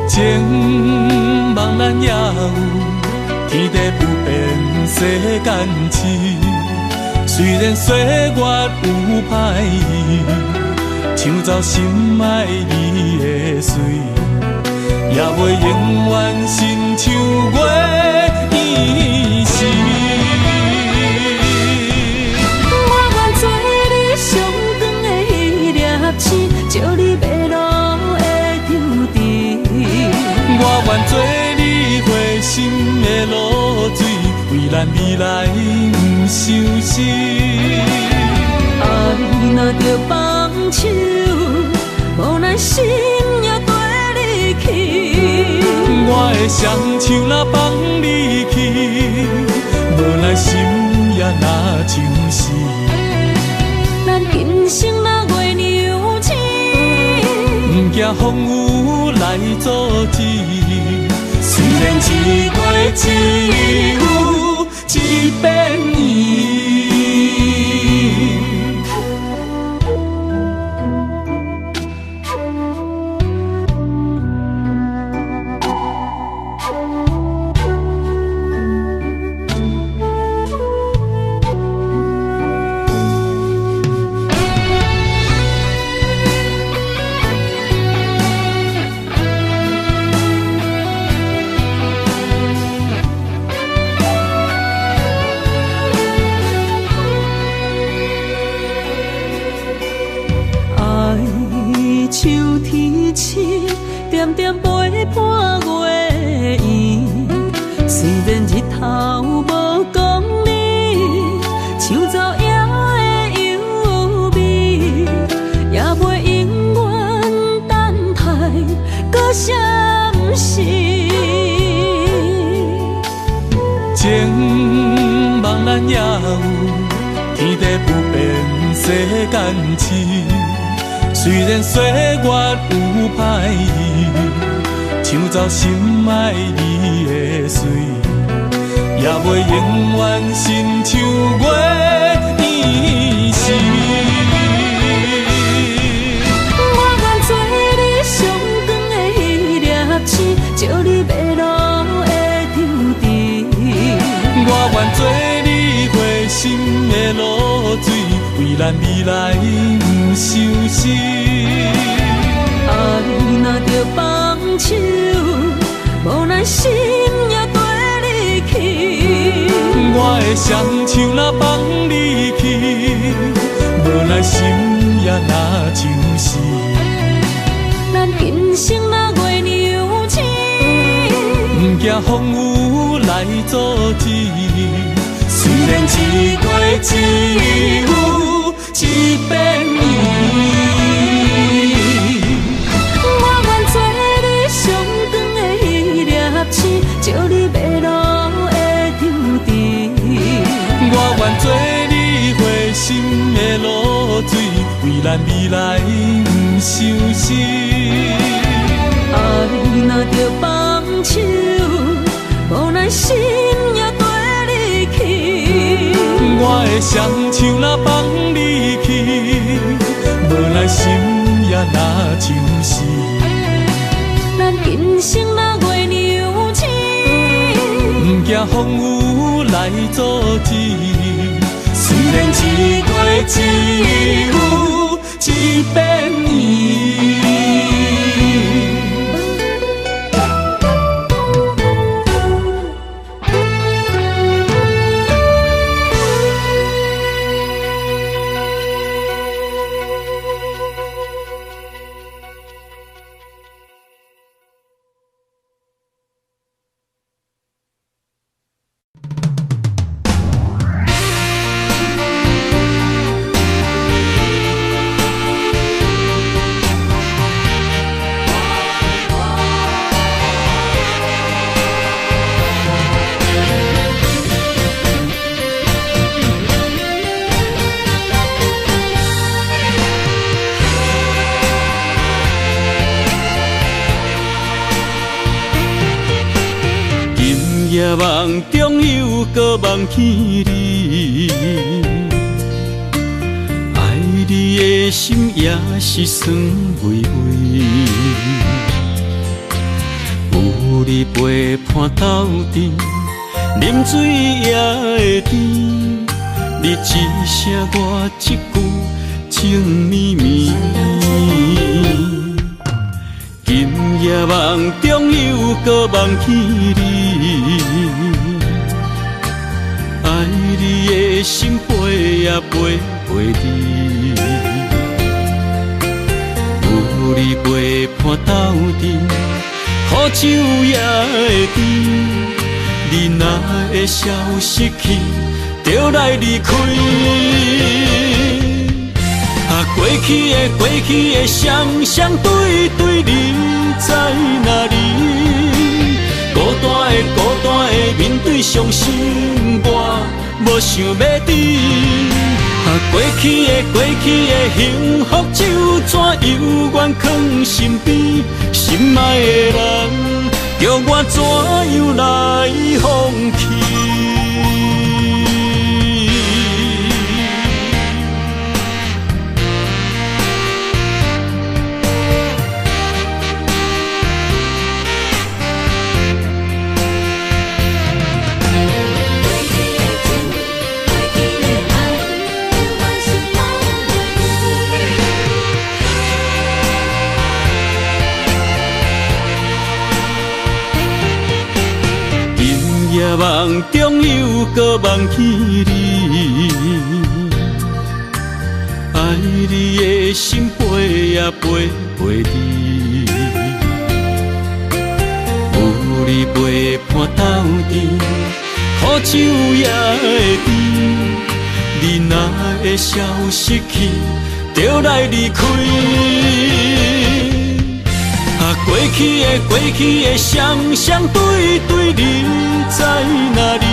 情茫然也有，天地不变，世间事。虽然岁月有歹意，抢走心爱你的水，也袂永远亲像月依时。我愿做你上长的迄粒星，照你迷路的丢滴。我愿做你回心的露水，为咱未来不伤心。爱若着放手，无咱心也跟你去。我的双手若放你去，无咱心也若像死。咱今生若月娘星，不惊风雨来阻止。虽然一月只有一遍年。点点陪伴月圆，虽然日头无讲理，抢走夜的幽味，也袂永远等待搁闪失。情茫然也有，天地不变，世间事。虽然岁月有歹意，抢走心爱你的水，也袂永远亲像月依时。我愿做你上长的迄粒星，照你迷路的丢滴。我愿做你回心的露水，为咱未来不伤心。爱若着放手，无咱心也跟你去。我的双手若放你去，无咱心也若像死。咱今生若月娘星，不惊风雨来阻止。虽然一过只有一遍伊。我愿做你上长的迄粒星，照你迷路的场地。我愿做你回心的露水，为咱未来不伤心。爱若着放手，无咱心也跟你去。我的双手若放你去，无咱心也若像死。咱今生若月娘星，不惊风雨来阻止。虽然一过只有一遍伊。夜梦中又搁梦起你，爱你的心也是酸微微。有你陪伴斗阵，啉水也会甜。你一声我一句，情绵绵。今夜梦中又搁梦起你，爱你的心飞呀飞袂离。有你陪伴斗阵，苦酒也会甜。你若会消失去，就来离开。过去的双对对，你在哪里？孤单的面对伤心，我无想要知。过去的幸福就怎犹原藏身边？心爱的人，叫我怎样来放弃？夜梦中又搁梦起你，爱你的心飞呀飞袂离。有你陪伴斗阵，苦酒也会甜。你若会消失去，就来离开。过去的双对对，你在哪里？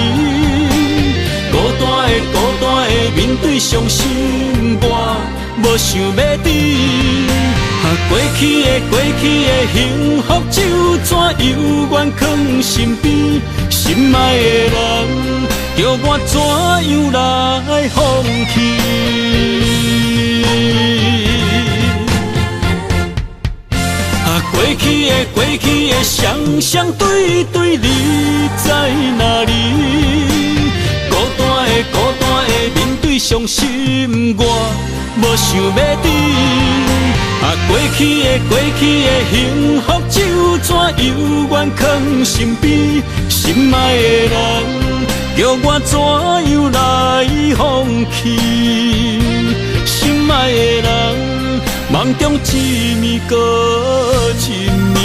孤单的面对伤心，我无想要知。过去的幸福就怎犹原藏身边？心爱的人，叫我怎样来放弃？过去的双对对，你在哪里？孤单的面对伤心，我无想要知。过去的幸福就怎犹原藏身边？心爱的人，叫我怎样来放弃？心爱的人，梦中一暝搁一暝。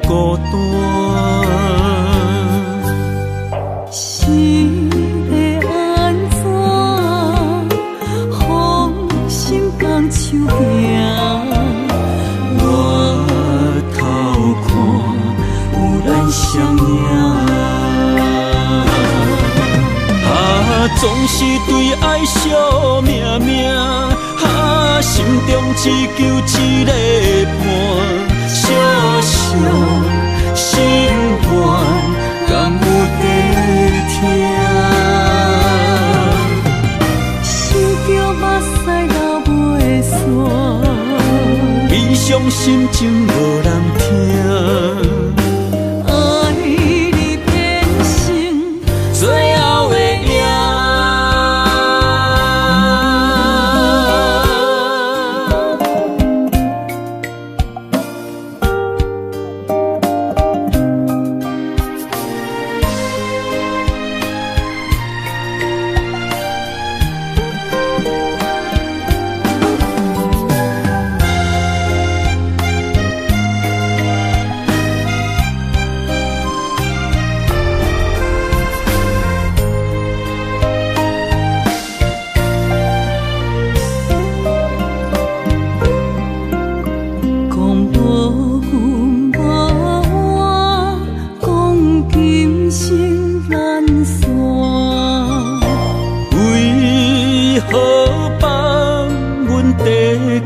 孤单。是要安怎？风心放手行，我偷看有咱相影。总是对爱惜命命，心中只求一个伴，小小心愿，敢有在听？想着目屎流袂煞，悲伤心情无人听。爱你变成最后的影。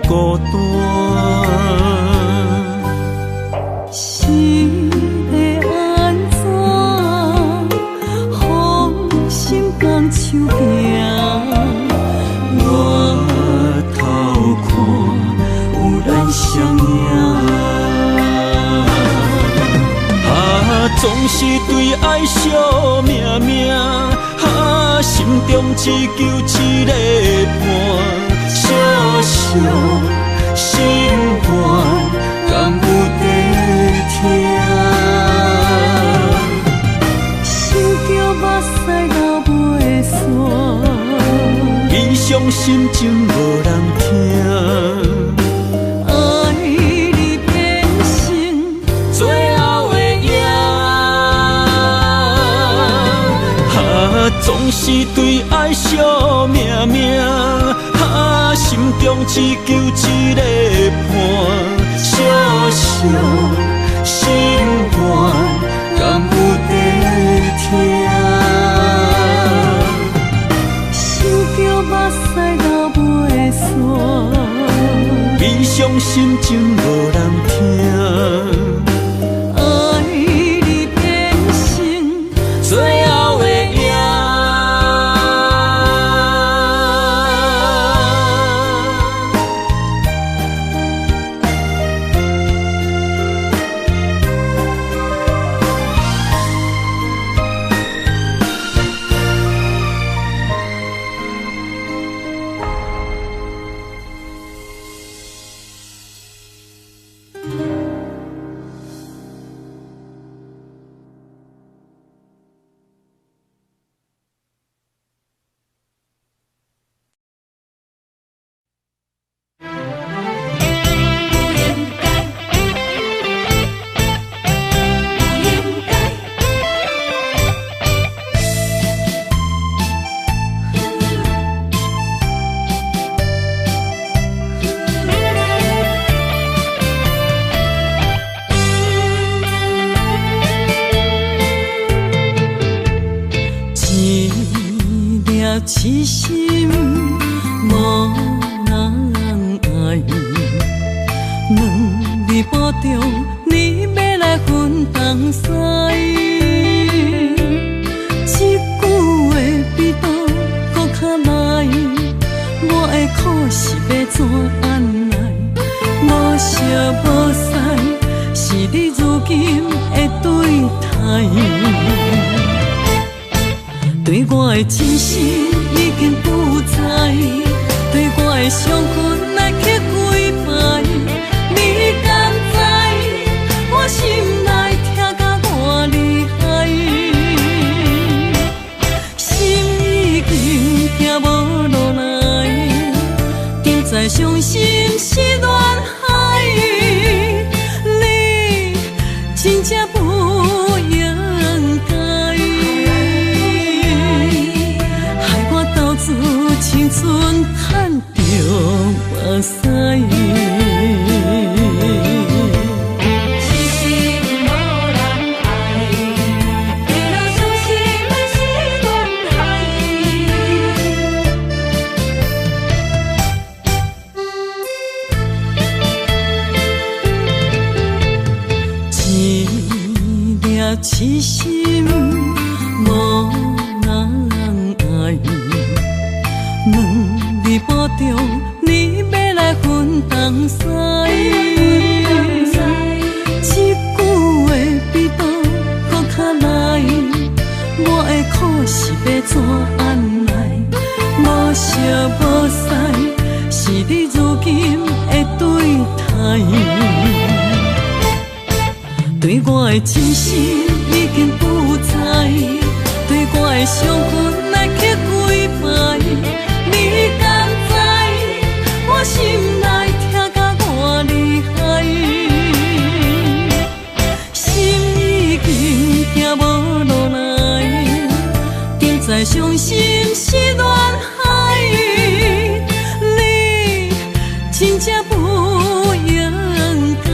孤单，是要安怎？风心放手行，我偷看有咱相影。总是对爱惜命命，心中只求一个伴。小小心愿，敢有在听？想着目屎流袂煞，悲伤心情无人听。爱你变成最后的影。总是对爱惜命命。心中只求一个伴，小小心愿，敢有在听？想着目屎流袂煞，悲伤心情无人听。爱你变成最后的影。痴心无人爱，两日保重，你要来分东西。一句话比刀搁较来，我的苦是要怎安来？无惜无使，是你如今的对待。对我的真心已经不知，对我的伤痕来去几摆，你敢知我心内痛甲偌厉害？心已经行无落来，定在伤心是恋海，你真痴心无人爱，两日保重，你要来分东西。一句话比刀搁较来，我的苦是要怎安来？无烧无屎，是你如今的对待。对我的真心已经不知，对我的伤痕来去几摆，你敢知我心内痛甲偌厉害？心已经行无落来，定在伤心是恋海，你真正不应该。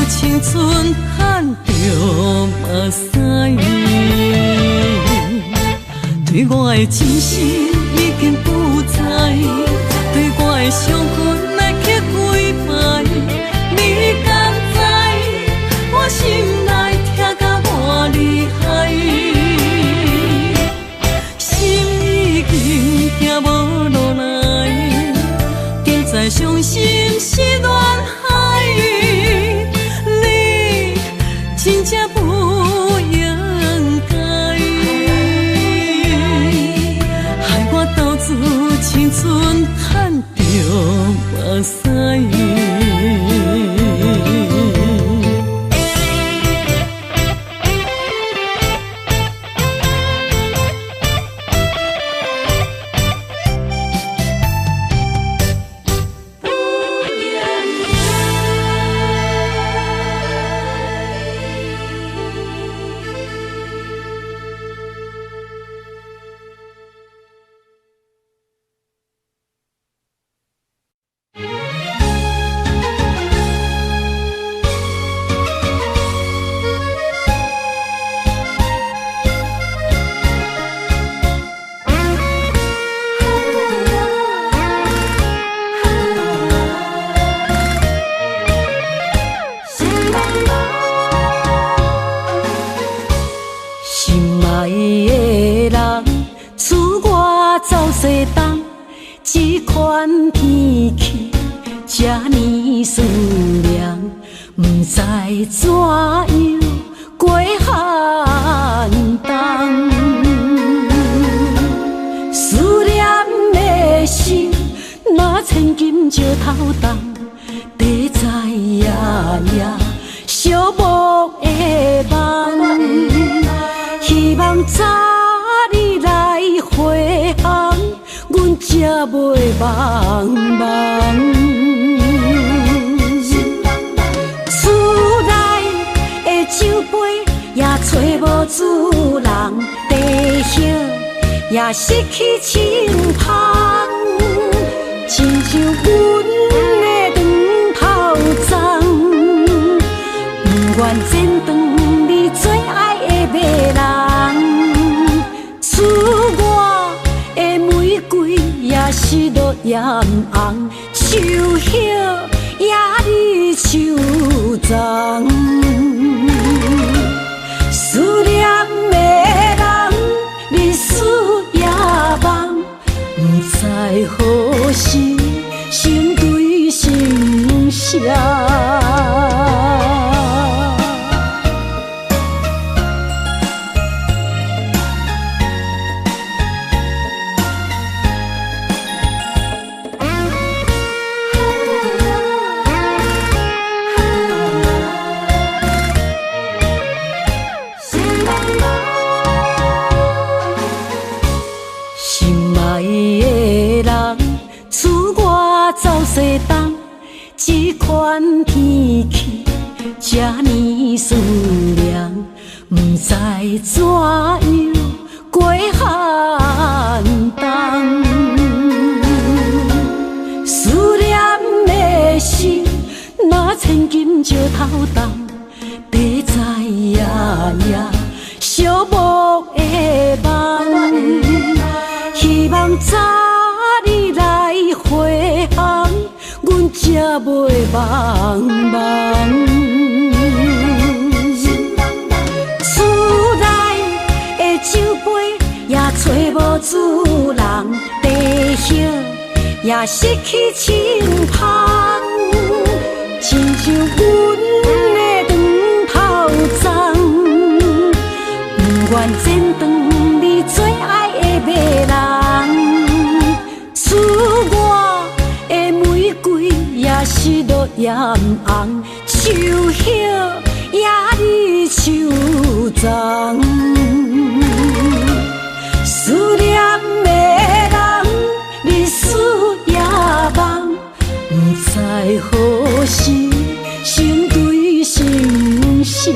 青春赚着目屎，对我的真心已经不知，对我的伤痕来去几摆，你敢知我心内痛甲偌厉害？心已经行无落来，定在伤心是恋海。真正不应该，害我斗志青春赚着目屎。这款天气这呢思念，不知怎样过寒冬。思念的心，若千金石头重，地在夜夜寂寞的梦。希望早日来回航。阮才袂茫茫，厝内的酒杯也找无主人，地叶也失去清芳，亲像阮的长头鬃，不愿剪断你最爱的马人，厝外的玫瑰也是落艳红，秋叶也离秋丛。思念的人，日思夜梦，不知何时成对成双。走西东，这款天气这呢思念，不知怎样过寒冬。思念的心，若千金石头重，地在夜夜寂寞的梦。希望早日来回航，阮才也袂茫茫。厝内的酒杯也找无主人，地叶也失去清芳，亲像阮的长头鬃，不愿剪断你最爱的迷人。厝外的玫瑰也是落艳红，树叶也离树丛。思念的人，日思夜梦，不知何时成对心声。